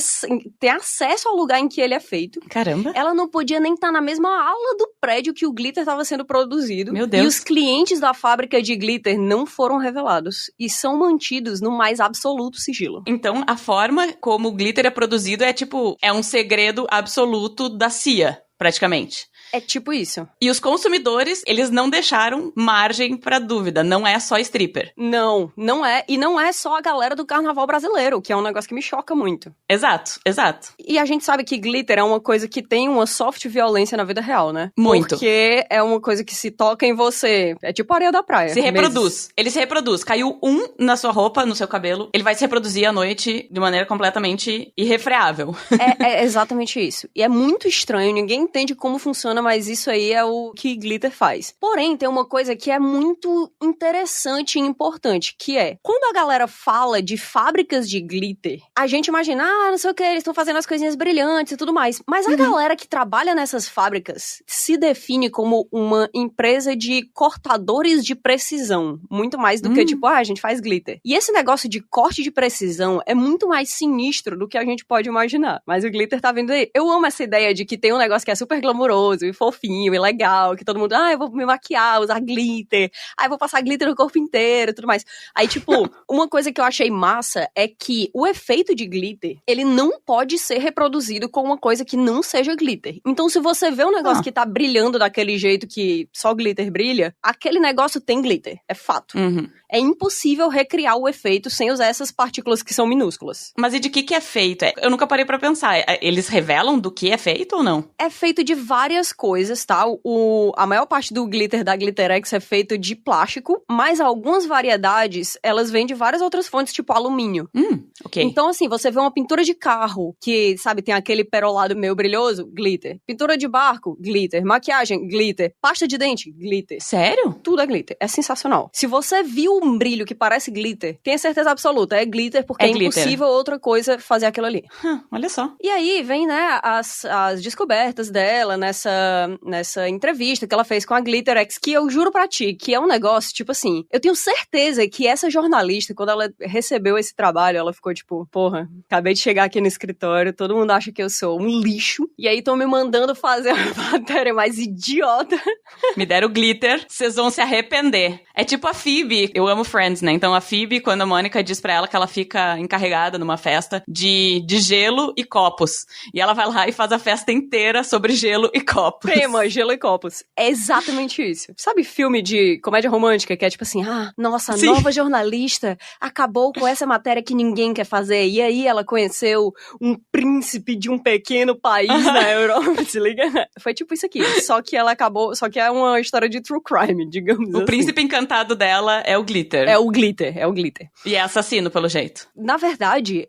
tenha acesso ao lugar em que ele é feito. Caramba. Ela não podia nem estar na mesma ala do prédio que o glitter estava sendo produzido. Meu Deus. E os clientes da fábrica de glitter não foram revelados e são mantidos no mais absoluto sigilo. Então, a forma como o glitter é produzido é um segredo absoluto da CIA, praticamente. É tipo isso. E os consumidores, eles não deixaram margem pra dúvida. Não é só stripper. Não é. E não é só a galera do carnaval brasileiro, que é um negócio que me choca muito. Exato. E a gente sabe que glitter é uma coisa que tem uma soft violência na vida real, né? Muito. Porque é uma coisa que se toca em você. É tipo areia da praia. Se reproduz. Ele se reproduz. Caiu na sua roupa, no seu cabelo, ele vai se reproduzir à noite de maneira completamente irrefreável. É exatamente isso. E é muito estranho, ninguém entende como funciona, mas isso aí é o que glitter faz. Porém, tem uma coisa que é muito interessante e importante, que é, quando a galera fala de fábricas de glitter, a gente imagina, não sei o que, eles estão fazendo as coisinhas brilhantes e tudo mais. Mas a galera que trabalha nessas fábricas se define como uma empresa de cortadores de precisão. Muito mais do que, tipo, a gente faz glitter. E esse negócio de corte de precisão é muito mais sinistro do que a gente pode imaginar. Mas o glitter tá vindo aí. Eu amo essa ideia de que tem um negócio que é super glamouroso e fofinho e legal, que todo mundo, eu vou me maquiar, usar glitter, eu vou passar glitter no corpo inteiro e tudo mais. Aí, tipo, uma coisa que eu achei massa é que o efeito de glitter, ele não pode ser reproduzido com uma coisa que não seja glitter. Então, se você vê um negócio que tá brilhando daquele jeito que só glitter brilha, aquele negócio tem glitter, é fato. É impossível recriar o efeito sem usar essas partículas que são minúsculas. Mas e de que é feito? Eu nunca parei pra pensar. Eles revelam do que é feito ou não? É feito de várias coisas, tá? A maior parte do glitter da Glitterex é feito de plástico, mas algumas variedades, elas vêm de várias outras fontes, tipo alumínio. Ok. Então, assim, você vê uma pintura de carro, que, sabe, tem aquele perolado meio brilhoso, glitter. Pintura de barco, glitter. Maquiagem, glitter. Pasta de dente, glitter. Sério? Tudo é glitter. É sensacional. Se você viu um brilho que parece glitter, tenha certeza absoluta, é glitter, porque é impossível outra coisa fazer aquilo ali. Olha só. E aí vem, né, as descobertas dela nessa entrevista que ela fez com a Glitterex, que eu juro pra ti, que é um negócio, tipo assim, eu tenho certeza que essa jornalista, quando ela recebeu esse trabalho, ela ficou tipo, porra, acabei de chegar aqui no escritório, todo mundo acha que eu sou um lixo, e aí estão me mandando fazer a matéria mais idiota. Me deram glitter, vocês vão se arrepender. É tipo a Phoebe, eu amo Friends, né? Então a Phoebe, quando a Mônica diz pra ela que ela fica encarregada numa festa de gelo e copos. E ela vai lá e faz a festa inteira sobre gelo e copos. Tema, gelo e copos. É exatamente isso. Sabe filme de comédia romântica que é tipo assim, nossa, a nova jornalista acabou com essa matéria que ninguém quer fazer. E aí ela conheceu um príncipe de um pequeno país na Europa, se liga? Foi tipo isso aqui. Só que é uma história de true crime, digamos assim. O príncipe encantado dela é o glitter. É o glitter. E é assassino, pelo jeito. Na verdade,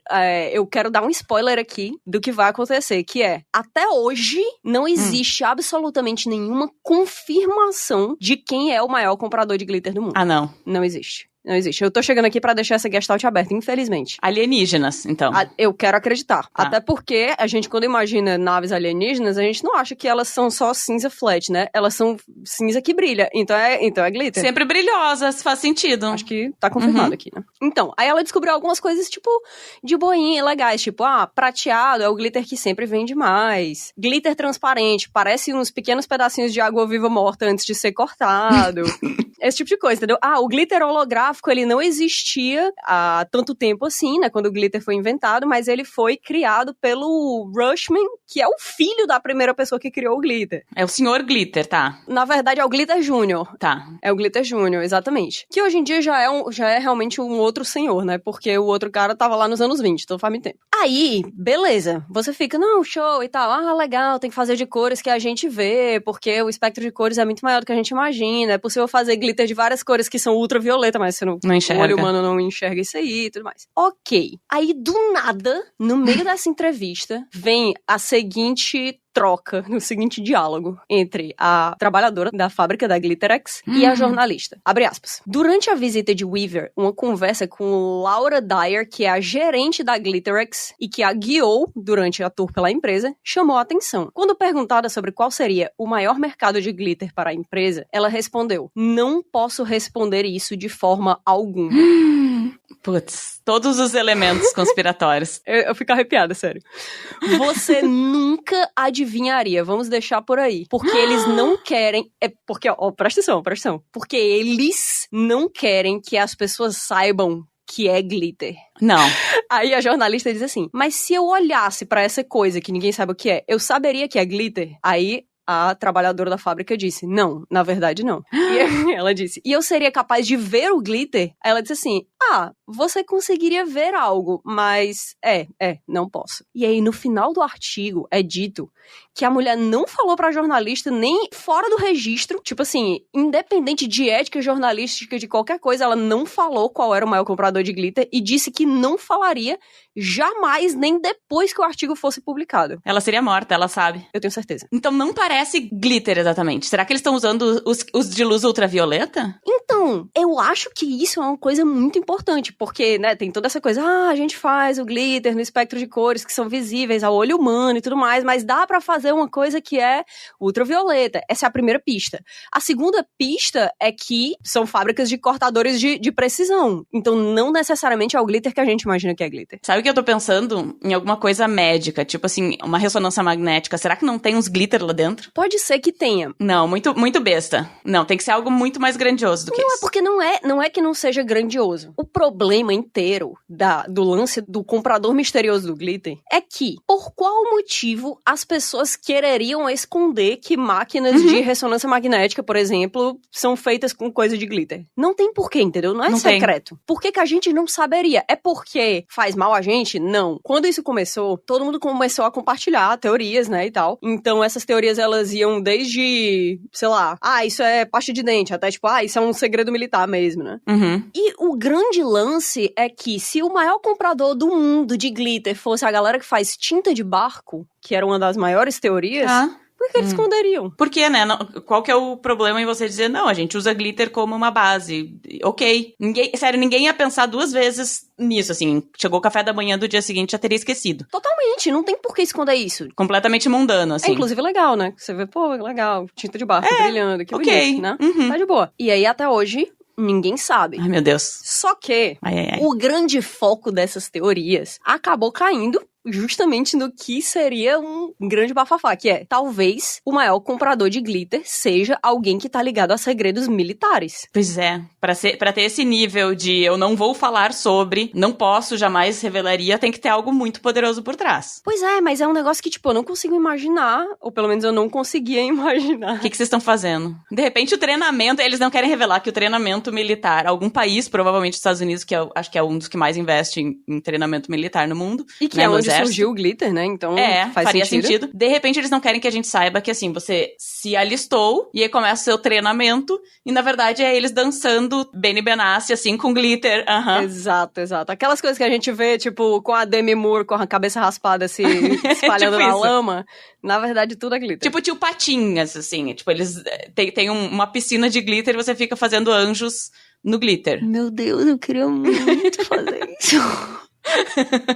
eu quero dar um spoiler aqui do que vai acontecer, que é, até hoje, não existe absolutamente nenhuma confirmação de quem é o maior comprador de glitter do mundo. Ah, não. Não existe. Não existe. Eu tô chegando aqui pra deixar essa gestalt aberta, infelizmente. Alienígenas, então. Eu quero acreditar. Até porque a gente, quando imagina naves alienígenas, a gente não acha que elas são só cinza flat, né? Elas são cinza que brilha. Então é glitter. Sempre brilhosas, faz sentido. Acho que tá confirmado aqui, né? Então, aí ela descobriu algumas coisas, tipo, de boinha, legais. Tipo, prateado é o glitter que sempre vende mais. Glitter transparente, parece uns pequenos pedacinhos de água viva morta antes de ser cortado. Esse tipo de coisa, entendeu? O glitter holográfico, ele não existia há tanto tempo assim, né, quando o glitter foi inventado, mas ele foi criado pelo Rushman, que é o filho da primeira pessoa que criou o glitter. É o senhor Glitter, tá? Na verdade, é o Glitter Júnior. Tá. É o Glitter Júnior, exatamente. Que hoje em dia já é realmente um outro senhor, né, porque o outro cara tava lá nos anos 20, então faz muito tempo. Aí, beleza, você fica, não, show e tal, legal, tem que fazer de cores que a gente vê, porque o espectro de cores é muito maior do que a gente imagina, é possível fazer glitter de várias cores que são ultravioleta, mas você não enxerga. O olho humano não enxerga isso aí e tudo mais. Ok. Aí, do nada, no meio dessa entrevista, vem a seguinte troca, no seguinte diálogo entre a trabalhadora da fábrica da Glitterex e a jornalista. Abre aspas. Durante a visita de Weaver, uma conversa com Laura Dyer, que é a gerente da Glitterex e que a guiou durante a tour pela empresa, chamou a atenção. Quando perguntada sobre qual seria o maior mercado de glitter para a empresa, ela respondeu: "Não posso responder isso de forma alguma." Putz, todos os elementos conspiratórios. Eu fico arrepiada, sério. Você nunca adivinharia, vamos deixar por aí. Porque eles não querem... presta atenção. Porque eles não querem que as pessoas saibam que é glitter. Não. Aí a jornalista diz assim, mas se eu olhasse pra essa coisa que ninguém sabe o que é, eu saberia que é glitter? Aí a trabalhadora da fábrica disse, não, na verdade não. E ela disse, e eu seria capaz de ver o glitter? Aí ela disse assim, você conseguiria ver algo, mas não posso. E aí no final do artigo é dito que a mulher não falou pra jornalista nem fora do registro, tipo assim, independente de ética jornalística, de qualquer coisa, ela não falou qual era o maior comprador de glitter e disse que não falaria jamais, nem depois que o artigo fosse publicado. Ela seria morta, ela sabe. Eu tenho certeza. Então não parece glitter exatamente. Será que eles estão usando os de luz ultravioleta? Então, eu acho que isso é uma coisa muito importante, porque, né, tem toda essa coisa, a gente faz o glitter no espectro de cores que são visíveis ao olho humano e tudo mais, mas dá pra fazer uma coisa que é ultravioleta. Essa é a primeira pista. A segunda pista é que são fábricas de cortadores de precisão. Então, não necessariamente é o glitter que a gente imagina que é glitter. Sabe o que eu tô pensando? Em alguma coisa médica, tipo assim, uma ressonância magnética. Será que não tem uns glitter lá dentro? Pode ser que tenha. Não, muito besta. Não, tem que ser algo muito mais grandioso do que isso. Não é porque não é que não seja grandioso. O problema inteiro do lance do comprador misterioso do glitter é que, por qual motivo as pessoas quereriam esconder que máquinas de ressonância magnética, por exemplo, são feitas com coisa de glitter? Não tem porquê, entendeu? Não é secreto. Por que a gente não saberia? É porque faz mal a gente? Não. Quando isso começou, todo mundo começou a compartilhar teorias, né, e tal. Então, essas teorias, elas iam desde, sei lá, isso é pasta de dente, até tipo, isso é um segredo militar mesmo, né? E o grande lance é que se o maior comprador do mundo de glitter fosse a galera que faz tinta de barco, que era uma das maiores teorias, por que eles esconderiam? Por quê, né? Qual que é o problema em você dizer, não, a gente usa glitter como uma base? Ok. Ninguém ia pensar 2 vezes nisso, assim. Chegou o café da manhã do dia seguinte, já teria esquecido. Totalmente, não tem por que esconder isso. Completamente mundano, assim. É inclusive legal, né? Você vê, pô, legal, tinta de barco brilhando, que bonito, né? Tá de boa. E aí, até hoje, ninguém sabe. Ai, meu Deus. Só que o grande foco dessas teorias acabou caindo justamente no que seria um grande bafafá, que é, talvez, o maior comprador de glitter seja alguém que tá ligado a segredos militares. Pois é, pra ter esse nível de eu não vou falar sobre, não posso, jamais revelaria, tem que ter algo muito poderoso por trás. Pois é, mas é um negócio que, tipo, eu não consigo imaginar, ou pelo menos eu não conseguia imaginar. O que vocês estão fazendo? De repente o treinamento, eles não querem revelar que o treinamento militar, algum país, provavelmente os Estados Unidos, que acho que é um dos que mais investe em treinamento militar no mundo. E que é onde surgiu o glitter, né? Então faria sentido. De repente eles não querem que a gente saiba que, assim, você se alistou e aí começa o seu treinamento e, na verdade, é eles dançando Benny Benassi, assim, com glitter. Exato. Aquelas coisas que a gente vê, tipo, com a Demi Moore com a cabeça raspada se espalhando tipo na lama. Na verdade, tudo é glitter. Tipo tio Patinhas, assim. Tipo, eles têm uma piscina de glitter e você fica fazendo anjos no glitter. Meu Deus, eu queria muito fazer isso.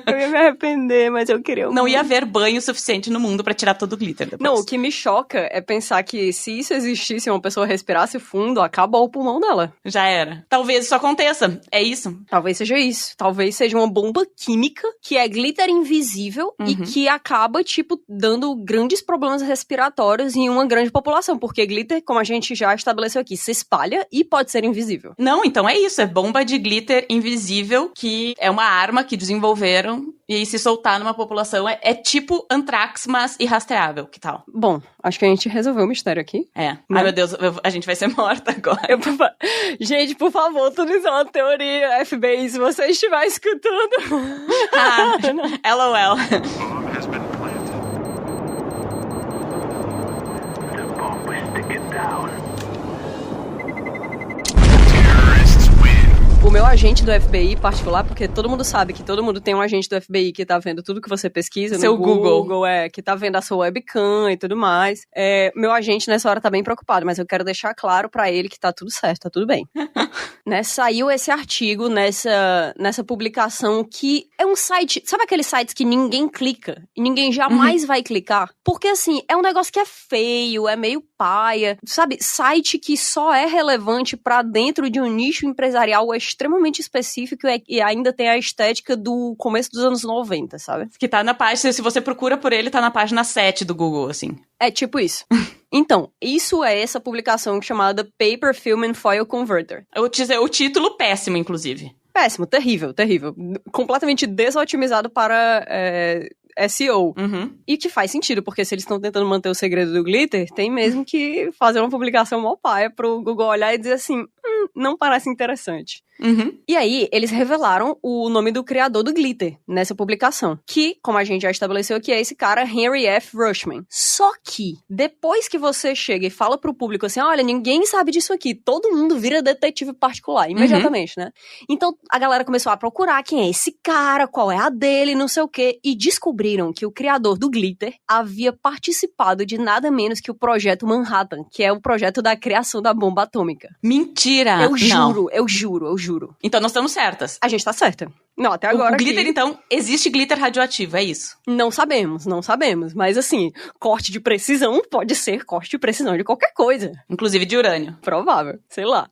Eu ia me arrepender, mas eu queria Não ia haver banho suficiente no mundo pra tirar todo o glitter depois. Não, o que me choca é pensar que se isso existisse e uma pessoa respirasse fundo, acabou o pulmão dela. Já era. Talvez isso aconteça. É isso? Talvez seja isso. Talvez seja uma bomba química que é glitter invisível e que acaba, tipo, dando grandes problemas respiratórios em uma grande população. Porque glitter, como a gente já estabeleceu aqui, se espalha e pode ser invisível. Não, então é isso. É bomba de glitter invisível, que é uma arma que desenvolveram e aí se soltar numa população é tipo antrax, mas irrastreável. Que tal? Bom, acho que a gente resolveu o mistério aqui. É. Né? Ai, meu Deus, a gente vai ser morta agora. Gente, por favor, tudo isso é uma teoria, FBI, se você estiver escutando. LOL. O meu agente do FBI particular, porque todo mundo sabe que todo mundo tem um agente do FBI que tá vendo tudo que você pesquisa Seu no Google, que tá vendo a sua webcam e tudo mais. Meu agente nessa hora tá bem preocupado, mas eu quero deixar claro pra ele que tá tudo certo, tá tudo bem. Né, saiu esse artigo nessa publicação que é um site, sabe aqueles sites que ninguém clica e ninguém jamais vai clicar? Porque assim, é um negócio que é feio, é meio paia, sabe? Site que só é relevante pra dentro de um nicho empresarial extremamente específico e ainda tem a estética do começo dos anos 90, sabe? Que tá na página, se você procura por ele, tá na página 7 do Google, assim. É tipo isso. Então, isso é essa publicação chamada Paper, Film and Foil Converter. O título péssimo, inclusive. Péssimo, terrível. Completamente desotimizado para SEO. E que faz sentido, porque se eles estão tentando manter o segredo do glitter, tem mesmo que fazer uma publicação mó paia pro Google olhar e dizer assim, não parece interessante. E aí, eles revelaram o nome do criador do glitter nessa publicação, que, como a gente já estabeleceu aqui, é esse cara Henry F. Rushman. Só que, depois que você chega e fala pro público assim, olha, ninguém sabe disso aqui, todo mundo vira detetive particular, imediatamente, né? Então, a galera começou a procurar quem é esse cara, qual é a dele, não sei o quê, e descobriram que o criador do glitter havia participado de nada menos que o Projeto Manhattan, que é o projeto da criação da bomba atômica. Mentira! Eu juro. Então nós estamos certas. A gente tá certa. Não, até agora o glitter, aqui, então, existe glitter radioativo, é isso? Não sabemos. Mas assim, corte de precisão pode ser corte de precisão de qualquer coisa. Inclusive de urânio. Provável, sei lá.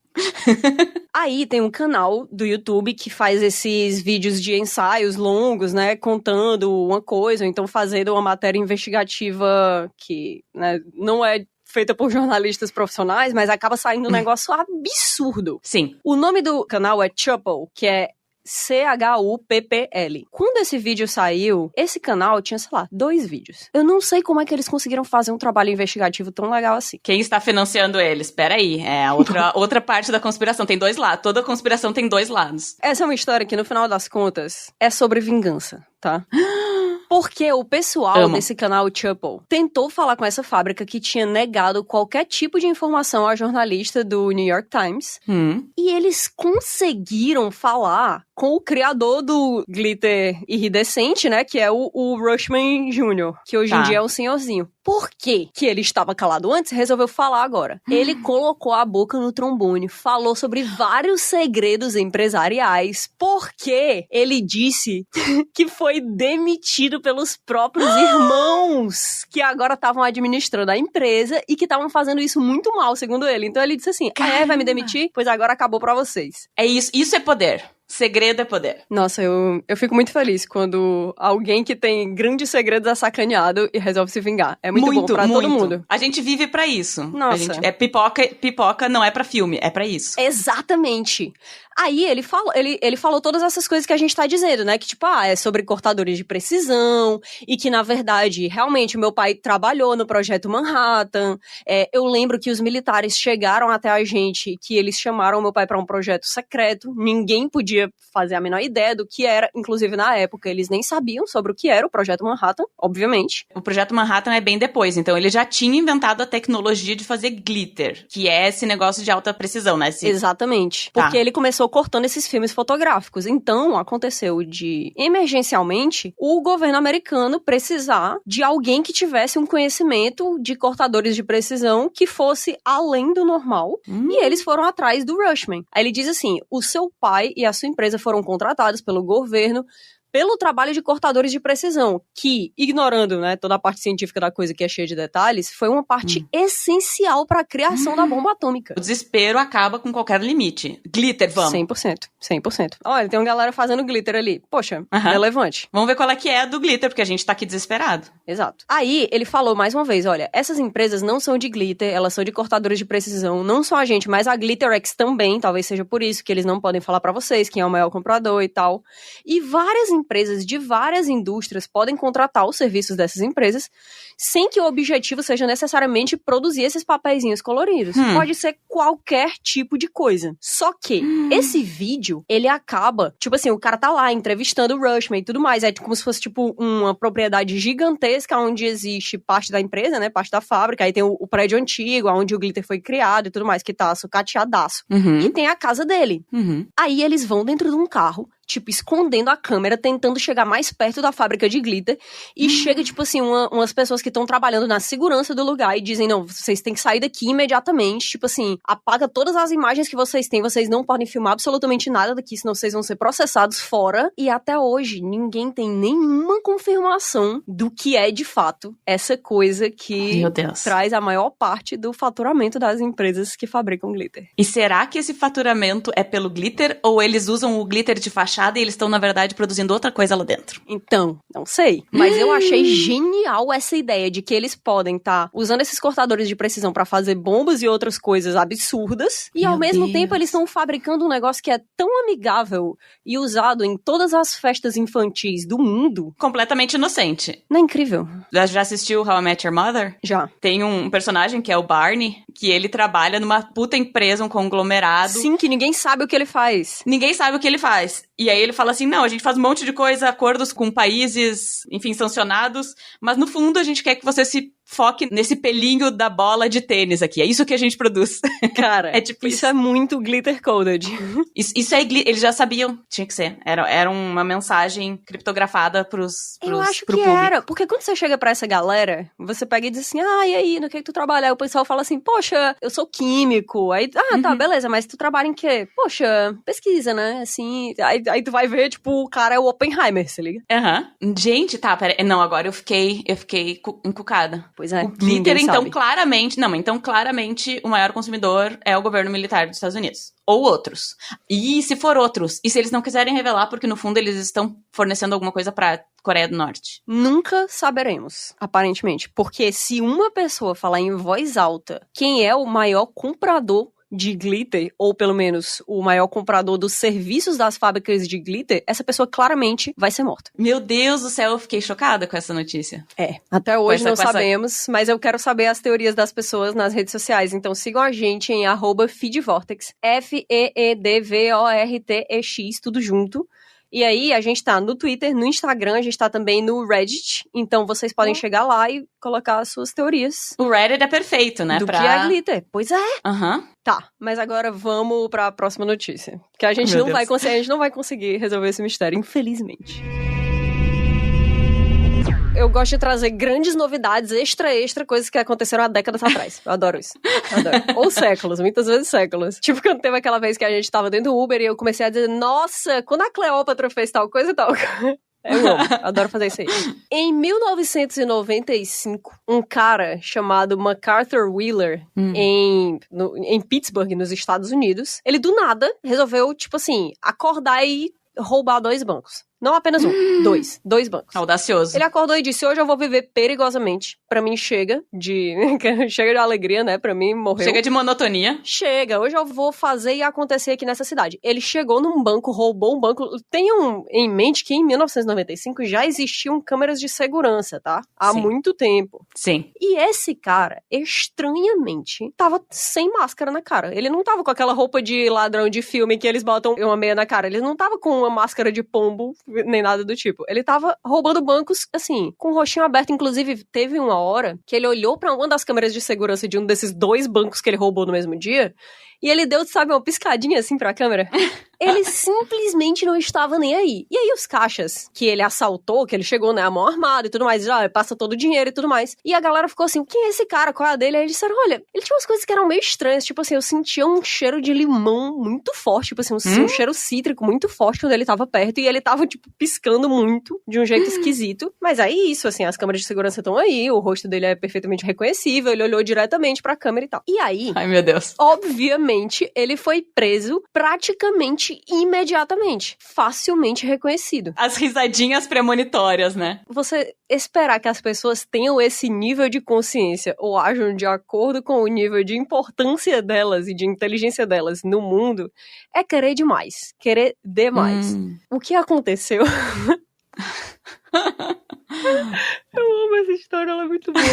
Aí tem um canal do YouTube que faz esses vídeos de ensaios longos, né, contando uma coisa, ou então fazendo uma matéria investigativa que, né, não é feita por jornalistas profissionais, mas acaba saindo um negócio absurdo. Sim. O nome do canal é Chuppel, que é CHUPPL. Quando esse vídeo saiu, esse canal tinha, sei lá, 2 vídeos. Eu não sei como é que eles conseguiram fazer um trabalho investigativo tão legal assim. Quem está financiando eles? Peraí, é a outra parte da conspiração. Tem 2 lados. Toda conspiração tem 2 lados. Essa é uma história que, no final das contas, é sobre vingança, tá? Porque o pessoal desse canal Chuppel tentou falar com essa fábrica que tinha negado qualquer tipo de informação à jornalista do New York Times. E eles conseguiram falar com o criador do glitter iridescente, né? Que é o Rushman Jr., que hoje em dia é um senhorzinho. Por quê que ele estava calado antes e resolveu falar agora? Ele colocou a boca no trombone, falou sobre vários segredos empresariais, porque ele disse que foi demitido pelos próprios irmãos, que agora estavam administrando a empresa e que estavam fazendo isso muito mal, segundo ele. Então ele disse assim, vai me demitir? Pois agora acabou pra vocês. É isso, isso é poder. Segredo é poder. Nossa, eu fico muito feliz quando alguém que tem grandes segredos é sacaneado e resolve se vingar. É muito bom pra todo mundo. A gente vive pra isso. Nossa. Pipoca não é pra filme, é pra isso. Exatamente. Aí ele falou todas essas coisas que a gente tá dizendo, né? Que tipo, é sobre cortadores de precisão e que, na verdade, realmente, meu pai trabalhou no Projeto Manhattan. Eu lembro que os militares chegaram até a gente, que eles chamaram meu pai pra um projeto secreto. Ninguém podia fazer a menor ideia do que era. Inclusive, na época, eles nem sabiam sobre o que era o Projeto Manhattan, obviamente. O Projeto Manhattan é bem depois, então ele já tinha inventado a tecnologia de fazer glitter, que é esse negócio de alta precisão, né? Exatamente. Porque ele começou cortando esses filmes fotográficos. Então, aconteceu de, emergencialmente, o governo americano precisar de alguém que tivesse um conhecimento de cortadores de precisão que fosse além do normal. E eles foram atrás do Rushman. Aí ele diz assim, o seu pai e a sua empresa foram contratados pelo governo pelo trabalho de cortadores de precisão, que, ignorando, né, toda a parte científica da coisa que é cheia de detalhes, foi uma parte essencial para a criação da bomba atômica. O desespero acaba com qualquer limite. Glitter, vamos. 100%. Olha, tem uma galera fazendo glitter ali. Poxa, relevante. Vamos ver qual é que é a do glitter, porque a gente tá aqui desesperado. Exato. Aí, ele falou mais uma vez, olha, essas empresas não são de glitter, elas são de cortadores de precisão, não só a gente, mas a GlitterX também, talvez seja por isso que eles não podem falar pra vocês quem é o maior comprador e tal. E várias empresas de várias indústrias podem contratar os serviços dessas empresas sem que o objetivo seja necessariamente produzir esses papeizinhos coloridos. Pode ser qualquer tipo de coisa. Só que esse vídeo, ele acaba, tipo assim, o cara tá lá entrevistando o Rushman e tudo mais, é como se fosse tipo uma propriedade gigantesca onde existe parte da empresa, né, parte da fábrica, aí tem o prédio antigo, onde o glitter foi criado e tudo mais, que tá sucateadaço. E tem a casa dele. Aí eles vão dentro de um carro, tipo, escondendo a câmera, tentando chegar mais perto da fábrica de glitter, e chega, tipo assim, umas pessoas que estão trabalhando na segurança do lugar e dizem, não, vocês têm que sair daqui imediatamente, tipo assim, apaga todas as imagens que vocês têm, vocês não podem filmar absolutamente nada daqui, senão vocês vão ser processados fora, e até hoje, ninguém tem nenhuma confirmação do que é, de fato, essa coisa que traz a maior parte do faturamento das empresas que fabricam glitter. E será que esse faturamento é pelo glitter, ou eles usam o glitter de fachada e eles estão, na verdade, produzindo outra coisa lá dentro? Então, não sei. Mas eu achei genial essa ideia de que eles podem estar usando esses cortadores de precisão pra fazer bombas e outras coisas absurdas. E, ao mesmo tempo, eles estão fabricando um negócio que é tão amigável e usado em todas as festas infantis do mundo. Completamente inocente. Não é incrível? Já assistiu How I Met Your Mother? Já. Tem um personagem que é o Barney, que ele trabalha numa puta empresa, um conglomerado. Sim, que ninguém sabe o que ele faz. Ninguém sabe o que ele faz. E aí ele fala assim, não, a gente faz um monte de coisa, acordos com países, enfim, sancionados, mas no fundo a gente quer que você se foque nesse pelinho da bola de tênis aqui. É isso que a gente produz. Cara, é tipo isso é muito glitter coded. Isso é eles já sabiam, tinha que ser. Era uma mensagem criptografada pro público. Era, porque quando você chega pra essa galera, você pega e diz assim, e aí, no que tu trabalha? Aí o pessoal fala assim, poxa, eu sou químico. Aí, tá, beleza, mas tu trabalha em quê? Poxa, pesquisa, né? Assim, aí tu vai ver, tipo, o cara é o Oppenheimer, se liga? Gente, tá, pera. Não, agora eu fiquei encucada. Pois é. O glitter, ninguém então, sabe. claramente... Não, então, claramente, o maior consumidor é o governo militar dos Estados Unidos. Ou outros. E se for outros? E se eles não quiserem revelar, porque no fundo eles estão fornecendo alguma coisa pra Coreia do Norte? Nunca saberemos, aparentemente. Porque se uma pessoa falar em voz alta quem é o maior comprador de glitter, ou pelo menos o maior comprador dos serviços das fábricas de glitter, essa pessoa claramente vai ser morta. Meu Deus do céu, eu fiquei chocada com essa notícia. Até hoje Com não essa- sabemos, mas eu quero saber as teorias das pessoas nas redes sociais, então sigam a gente em @feedvortex, FEEDVORTEX, tudo junto. E aí, a gente tá no Twitter, no Instagram, a gente tá também no Reddit, então vocês podem chegar lá e colocar as suas teorias O Reddit é perfeito, né? do que é glitter. Pois é. Aham. Tá, mas agora vamos pra próxima notícia. Que a gente, Meu não vai, Deus. a gente não vai conseguir resolver esse mistério, infelizmente. Eu gosto de trazer grandes novidades, extra, coisas que aconteceram há décadas atrás. Eu adoro isso. Eu adoro. Ou séculos, muitas vezes séculos. Tipo, quando teve aquela vez que a gente tava dentro do Uber e eu comecei a dizer, nossa, quando a Cleópatra fez tal coisa e tal. Eu amo, adoro fazer isso aí. Em 1995, um cara chamado MacArthur Wheeler, em Pittsburgh, nos Estados Unidos, ele do nada resolveu, tipo assim, acordar e roubar 2 bancos. Não apenas um, dois bancos. Audacioso. Ele acordou e disse, hoje eu vou viver perigosamente. Pra mim chega de alegria, né? Pra mim morreu. Chega de monotonia. Chega, hoje eu vou fazer e acontecer aqui nessa cidade. Ele chegou num banco, roubou um banco. Tenham em mente que em 1995 já existiam câmeras de segurança, tá? Há Sim. muito tempo. Sim. E esse cara, estranhamente, tava sem máscara na cara. Ele não tava com aquela roupa de ladrão de filme que eles botam uma meia na cara. Ele não tava com uma máscara de pombo, nem nada do tipo. Ele tava roubando bancos, assim, com o rostinho aberto. Inclusive, teve uma hora que ele olhou pra uma das câmeras de segurança de um desses 2 bancos que ele roubou no mesmo dia, e ele deu, sabe, uma piscadinha assim pra câmera. Ele simplesmente não estava nem aí. E aí os caixas que ele assaltou, que ele chegou, né, a mão armada e tudo mais, já passa todo o dinheiro e tudo mais. E a galera ficou assim, quem é esse cara? Qual é a dele? Aí eles disseram, olha, ele tinha umas coisas que eram meio estranhas, tipo assim, eu sentia um cheiro de limão muito forte, tipo assim, um cheiro cítrico muito forte quando ele tava perto, e ele tava, tipo, piscando muito, de um jeito esquisito. Mas aí isso, assim, as câmeras de segurança estão aí, o rosto dele é perfeitamente reconhecível, ele olhou diretamente pra câmera e tal. E aí, Ai, meu Deus. obviamente, ele foi preso praticamente imediatamente. Facilmente reconhecido. As risadinhas premonitórias, né? Você esperar que as pessoas tenham esse nível de consciência ou ajam de acordo com o nível de importância delas e de inteligência delas no mundo é querer demais. Querer demais. O que aconteceu... Eu amo essa história, ela é muito boa.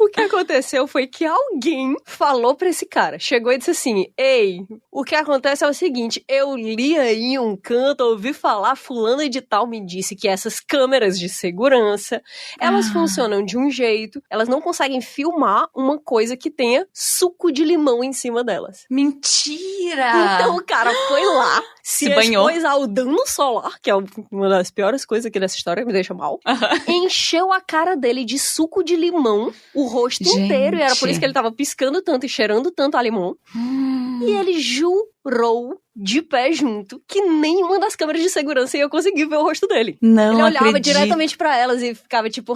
O que aconteceu foi que alguém falou pra esse cara, chegou e disse assim, ei, o que acontece é o seguinte, eu li aí em um canto, ouvi falar, fulano de tal me disse que essas câmeras de segurança, elas funcionam de um jeito, elas não conseguem filmar uma coisa que tenha suco de limão em cima delas. Mentira! Então o cara foi lá, se banhou. expôs ao dano solar, que é uma das piores coisas aqui dessa história, me deixa mal, encheu a cara dele de suco de limão, o rosto inteiro, e era por isso que ele tava piscando tanto e cheirando tanto a limão. E ele jurou de pé junto que nenhuma das câmeras de segurança ia conseguir ver o rosto dele. Não Ele olhava acredito. diretamente pra elas e ficava tipo...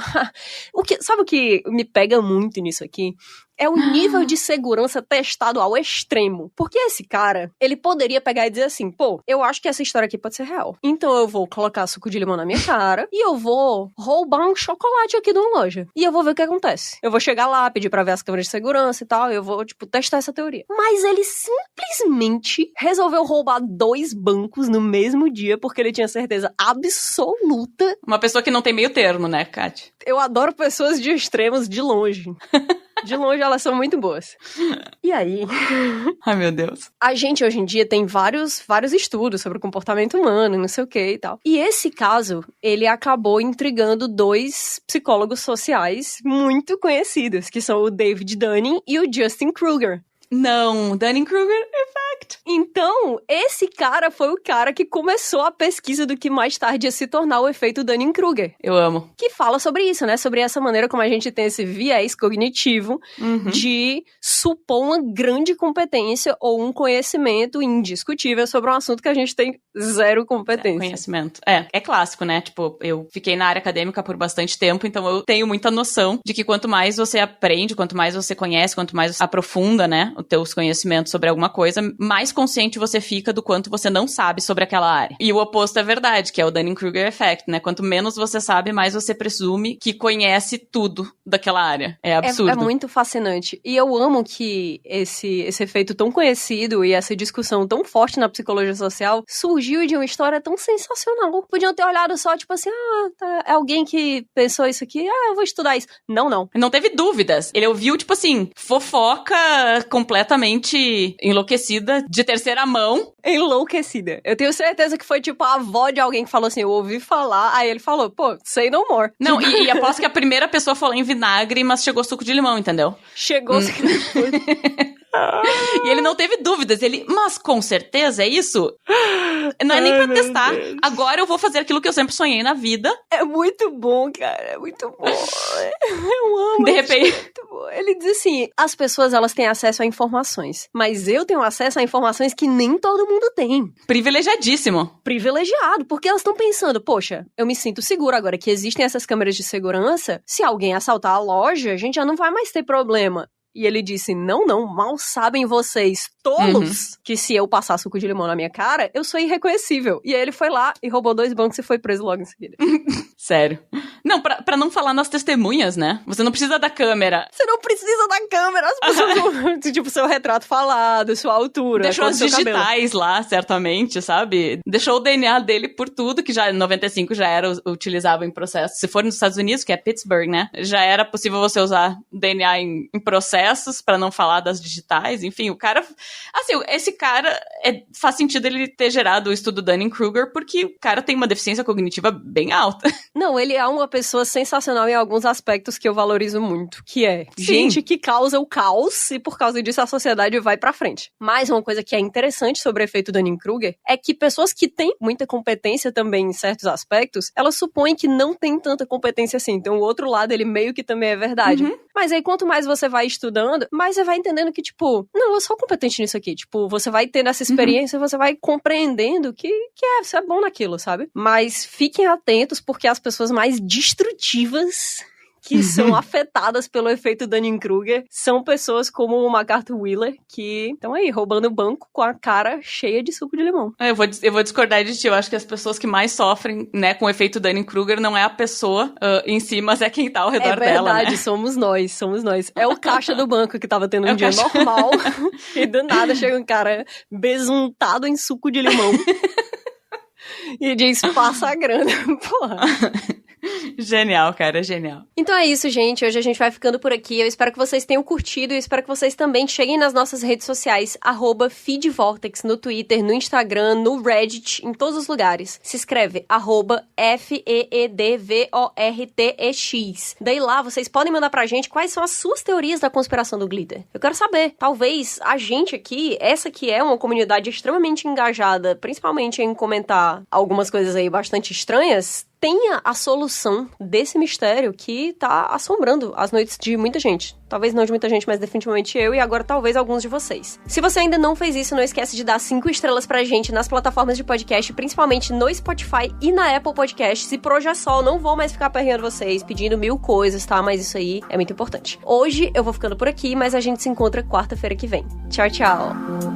Sabe o que me pega muito nisso aqui? É o nível de segurança testado ao extremo. Porque esse cara, ele poderia pegar e dizer assim, pô, eu acho que essa história aqui pode ser real. Então eu vou colocar suco de limão na minha cara e eu vou roubar um chocolate aqui de uma loja. E eu vou ver o que acontece. Eu vou chegar lá, pedir pra ver as câmeras de segurança e tal, eu vou, tipo, testar essa teoria. Mas ele simplesmente resolveu roubar 2 bancos no mesmo dia porque ele tinha certeza absoluta. Uma pessoa que não tem meio termo, né, Kátia? Eu adoro pessoas de extremos de longe. De longe elas são muito boas. E aí... Ai, meu Deus. A gente hoje em dia tem vários estudos sobre o comportamento humano, não sei o que e tal. E esse caso, ele acabou intrigando 2 psicólogos sociais muito conhecidos, que são o David Dunning e o Justin Kruger. Não, Dunning-Kruger Effect. Effect. Então, esse cara foi o cara que começou a pesquisa do que mais tarde ia se tornar o efeito Dunning-Kruger. Eu amo. Que fala sobre isso, né? Sobre essa maneira como a gente tem esse viés cognitivo de supor uma grande competência ou um conhecimento indiscutível sobre um assunto que a gente tem zero competência. Conhecimento. É clássico, né? Tipo, eu fiquei na área acadêmica por bastante tempo, então eu tenho muita noção de que quanto mais você aprende, quanto mais você conhece, quanto mais você aprofunda, né, os teus conhecimentos sobre alguma coisa, mais consciente você fica do quanto você não sabe sobre aquela área. E o oposto é verdade, que é o Dunning-Kruger Effect, né? Quanto menos você sabe, mais você presume que conhece tudo daquela área. É absurdo. É muito fascinante. E eu amo que esse efeito tão conhecido e essa discussão tão forte na psicologia social surgiu de uma história tão sensacional. Podiam ter olhado só, tipo assim, é alguém que pensou isso aqui, eu vou estudar isso. Não. Não teve dúvidas. Ele ouviu, tipo assim, fofoca completamente enlouquecida, de terceira mão. Enlouquecida. Eu tenho certeza que foi, tipo, a avó de alguém que falou assim, eu ouvi falar, aí ele falou, pô, say no more. Não, e aposto que a primeira pessoa falou em vinagre, mas chegou suco de limão, entendeu? Chegou suco de limão. E ele não teve dúvidas, mas com certeza é isso? Não é nem pra testar. Agora eu vou fazer aquilo que eu sempre sonhei na vida. É muito bom, cara, é muito bom. Eu amo. De repente... Muito bom. Ele diz assim, as pessoas, elas têm acesso a informações, mas eu tenho acesso a informações que nem todo mundo tem. Privilegiadíssimo. Privilegiado, porque elas estão pensando, poxa, eu me sinto seguro agora que existem essas câmeras de segurança, se alguém assaltar a loja, a gente já não vai mais ter problema. E ele disse, não, mal sabem vocês, tolos, que se eu passar suco de limão na minha cara, eu sou irreconhecível. E aí ele foi lá e roubou 2 bancos e foi preso logo em seguida. Sério. Não, pra não falar nas testemunhas, né? Você não precisa da câmera. Você não precisa da câmera, as pessoas vão, tipo, seu retrato falado, sua altura. Deixou as digitais lá, certamente, sabe? Deixou o DNA dele por tudo, que já em 95 já era utilizado em processo. Se for nos Estados Unidos, que é Pittsburgh, né? Já era possível você usar DNA em processo, pra não falar das digitais, enfim, o cara... Assim, esse cara, faz sentido ele ter gerado o estudo Dunning-Kruger, porque o cara tem uma deficiência cognitiva bem alta. Não, ele é uma pessoa sensacional em alguns aspectos que eu valorizo muito, que é gente que causa o caos e por causa disso a sociedade vai pra frente. Mas uma coisa que é interessante sobre o efeito Dunning-Kruger é que pessoas que têm muita competência também em certos aspectos, elas supõem que não tem tanta competência assim. Então o outro lado, ele meio que também é verdade. Mas aí quanto mais você vai estudando, mas você vai entendendo que, tipo, não, eu sou competente nisso aqui. Tipo, você vai tendo essa experiência, você vai compreendendo que você é bom naquilo, sabe? Mas fiquem atentos, porque as pessoas mais destrutivas que são afetadas pelo efeito Dunning-Kruger são pessoas como o MacArthur Wheeler, que estão aí roubando o banco com a cara cheia de suco de limão. Eu vou discordar de ti. Eu acho que as pessoas que mais sofrem, né, com o efeito Dunning-Kruger não é a pessoa em si, mas é quem tá ao redor dela, né? É verdade, somos nós. É o caixa do banco que tava tendo um dia normal e do nada chega um cara besuntado em suco de limão e diz, passa a grana. Porra. Genial, cara, genial. Então é isso, gente. Hoje a gente vai ficando por aqui. Eu espero que vocês tenham curtido e espero que vocês também cheguem nas nossas redes sociais, @feedvortex, no Twitter, no Instagram, no Reddit, em todos os lugares. Se escreve @FEEDVORTEX. Daí lá vocês podem mandar pra gente quais são as suas teorias da conspiração do glitter. Eu quero saber. Talvez a gente aqui, essa que é uma comunidade extremamente engajada, principalmente em comentar algumas coisas aí bastante estranhas, tenha a solução desse mistério que tá assombrando as noites de muita gente. Talvez não de muita gente, mas definitivamente eu e agora talvez alguns de vocês. Se você ainda não fez isso, não esquece de dar 5 estrelas pra gente nas plataformas de podcast, principalmente no Spotify e na Apple Podcasts. E por hoje é só, não vou mais ficar perreando vocês, pedindo 1000 coisas, tá? Mas isso aí é muito importante. Hoje eu vou ficando por aqui, mas a gente se encontra quarta-feira que vem. Tchau, tchau!